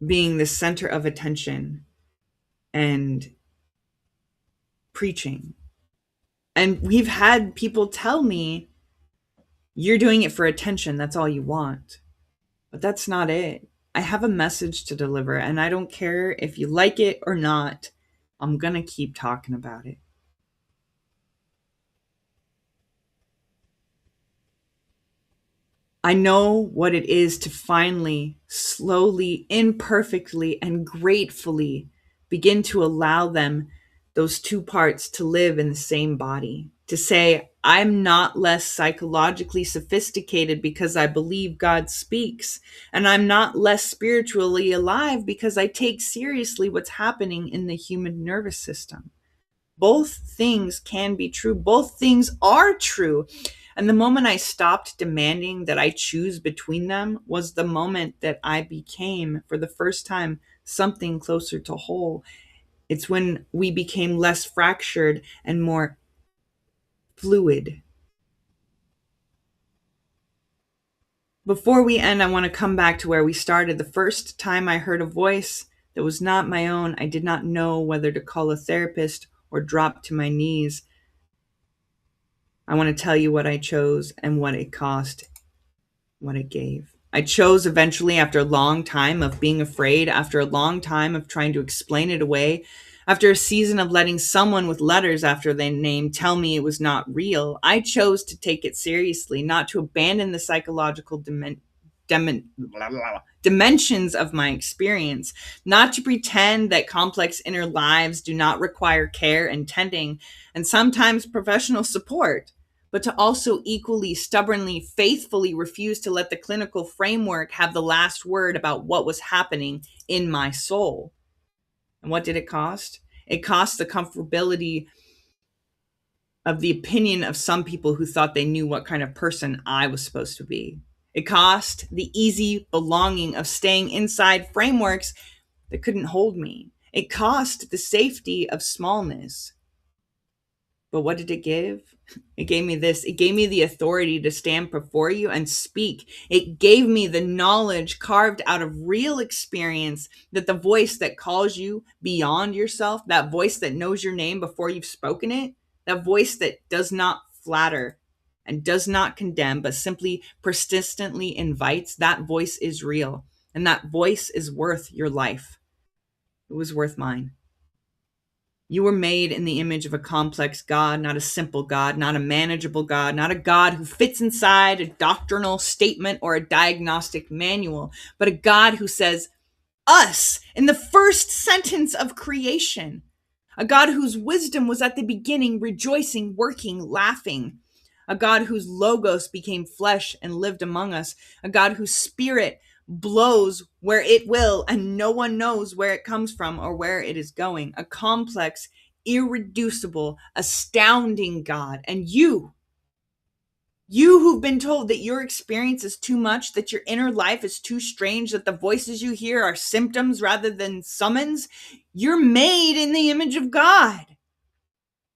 being the center of attention and preaching. And we've had people tell me, you're doing it for attention. That's all you want. But that's not it. I have a message to deliver, and I don't care if you like it or not. I'm going to keep talking about it. I know what it is to finally, slowly, imperfectly, and gratefully begin to allow them, those two parts, to live in the same body. To say, I'm not less psychologically sophisticated because I believe God speaks. And I'm not less spiritually alive because I take seriously what's happening in the human nervous system. Both things can be true. Both things are true. And the moment I stopped demanding that I choose between them was the moment that I became, for the first time, something closer to whole. It's when we became less fractured and more fluid. Before we end, I want to come back to where we started. The first time I heard a voice that was not my own, I did not know whether to call a therapist or drop to my knees. I want to tell you what I chose and what it cost, what it gave. I chose eventually, after a long time of being afraid, after a long time of trying to explain it away, after a season of letting someone with letters after their name tell me it was not real, I chose to take it seriously, not to abandon the psychological dimensions of my experience, not to pretend that complex inner lives do not require care and tending, and sometimes professional support, but to also equally, stubbornly, faithfully refuse to let the clinical framework have the last word about what was happening in my soul. And what did it cost? It cost the comfortability of the opinion of some people who thought they knew what kind of person I was supposed to be. It cost the easy belonging of staying inside frameworks that couldn't hold me. It cost the safety of smallness. But what did it give? It gave me this. It gave me the authority to stand before you and speak. It gave me the knowledge carved out of real experience that the voice that calls you beyond yourself, that voice that knows your name before you've spoken it, that voice that does not flatter and does not condemn, but simply persistently invites, that voice is real. And that voice is worth your life. It was worth mine. You were made in the image of a complex God, not a simple God, not a manageable God, not a God who fits inside a doctrinal statement or a diagnostic manual, but a God who says, us, in the first sentence of creation. A God whose wisdom was at the beginning, rejoicing, working, laughing. A God whose logos became flesh and lived among us. A God whose spirit blows where it will and no one knows where it comes from or where it is going. A complex, irreducible, astounding God. And you who've been told that your experience is too much, that your inner life is too strange, that the voices you hear are symptoms rather than summons, you're made in the image of God.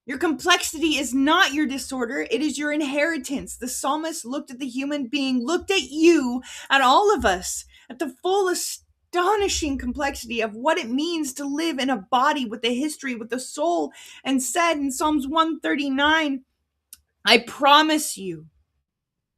Your complexity is not your disorder, it is your inheritance. The psalmist looked at the human being, looked at you, at all of us, at the full astonishing complexity of what it means to live in a body with a history, with a soul, and said in Psalms 139, I promise you,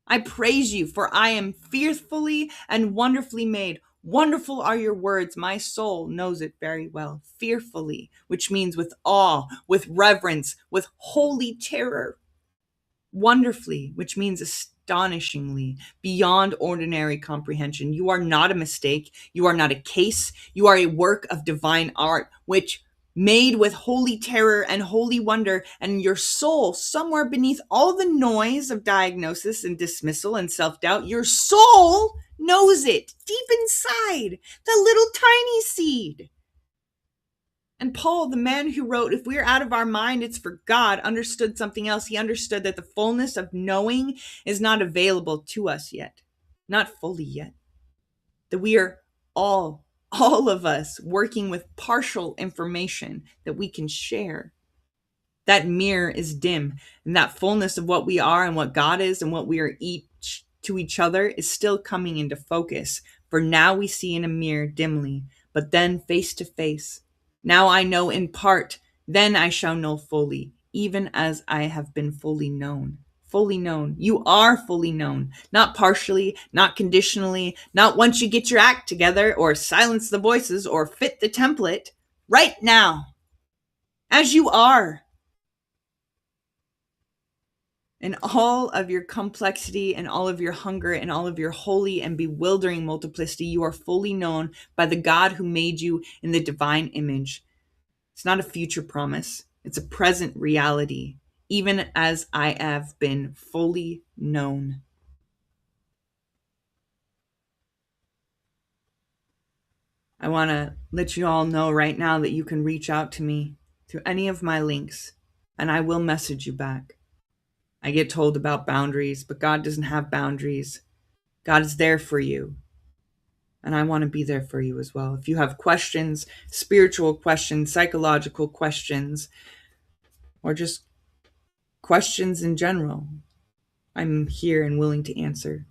I praise you, for I am fearfully and wonderfully made. Wonderful are your words. My soul knows it very well. Fearfully, which means with awe, with reverence, with holy terror. Wonderfully, which means astonishingly, beyond ordinary comprehension. You are not a mistake. You are not a case. You are a work of divine art, which made with holy terror and holy wonder, and your soul, somewhere beneath all the noise of diagnosis and dismissal and self-doubt, your soul knows it deep inside, the little tiny seed. And Paul, the man who wrote, if we're out of our mind, it's for God, understood something else. He understood that the fullness of knowing is not available to us yet, not fully yet. That we are all of us working with partial information that we can share. That mirror is dim, and that fullness of what we are and what God is and what we are each to each other is still coming into focus. For now we see in a mirror dimly, but then face to face. Now I know in part, then I shall know fully, even as I have been fully known. Fully known. You are fully known, not partially, not conditionally, not once you get your act together or silence the voices or fit the template. Right now, as you are. And all of your complexity and all of your hunger and all of your holy and bewildering multiplicity, you are fully known by the God who made you in the divine image. It's not a future promise. It's a present reality, even as I have been fully known. I want to let you all know right now that you can reach out to me through any of my links, and I will message you back. I get told about boundaries, but God doesn't have boundaries. God is there for you. And I want to be there for you as well. If you have questions, spiritual questions, psychological questions, or just questions in general, I'm here and willing to answer.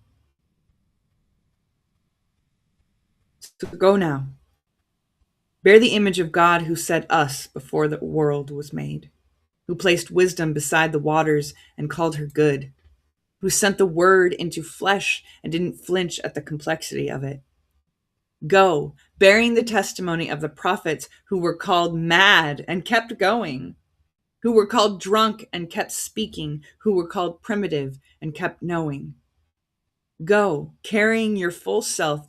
So go now. Bear the image of God who set us before the world was made, who placed wisdom beside the waters and called her good, who sent the word into flesh and didn't flinch at the complexity of it. Go, bearing the testimony of the prophets who were called mad and kept going, who were called drunk and kept speaking, who were called primitive and kept knowing. Go, carrying your full self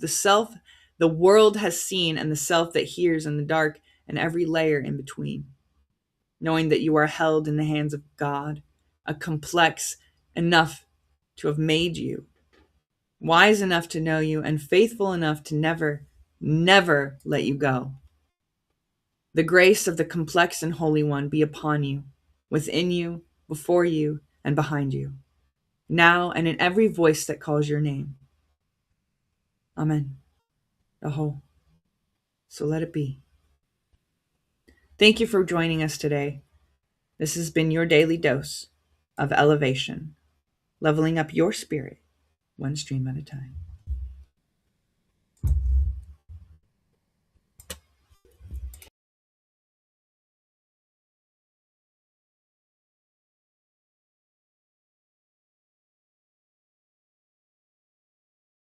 the world has seen and the self that hears in the dark and every layer in between, knowing that you are held in the hands of God, a complex enough to have made you, wise enough to know you, and faithful enough to never let you go. The grace of the complex and holy one be upon you, within you, before you, and behind you, now and in every voice that calls your name. Amen. Aho. So let it be. Thank you for joining us today. This has been your daily dose of elevation, leveling up your spirit, one stream at a time.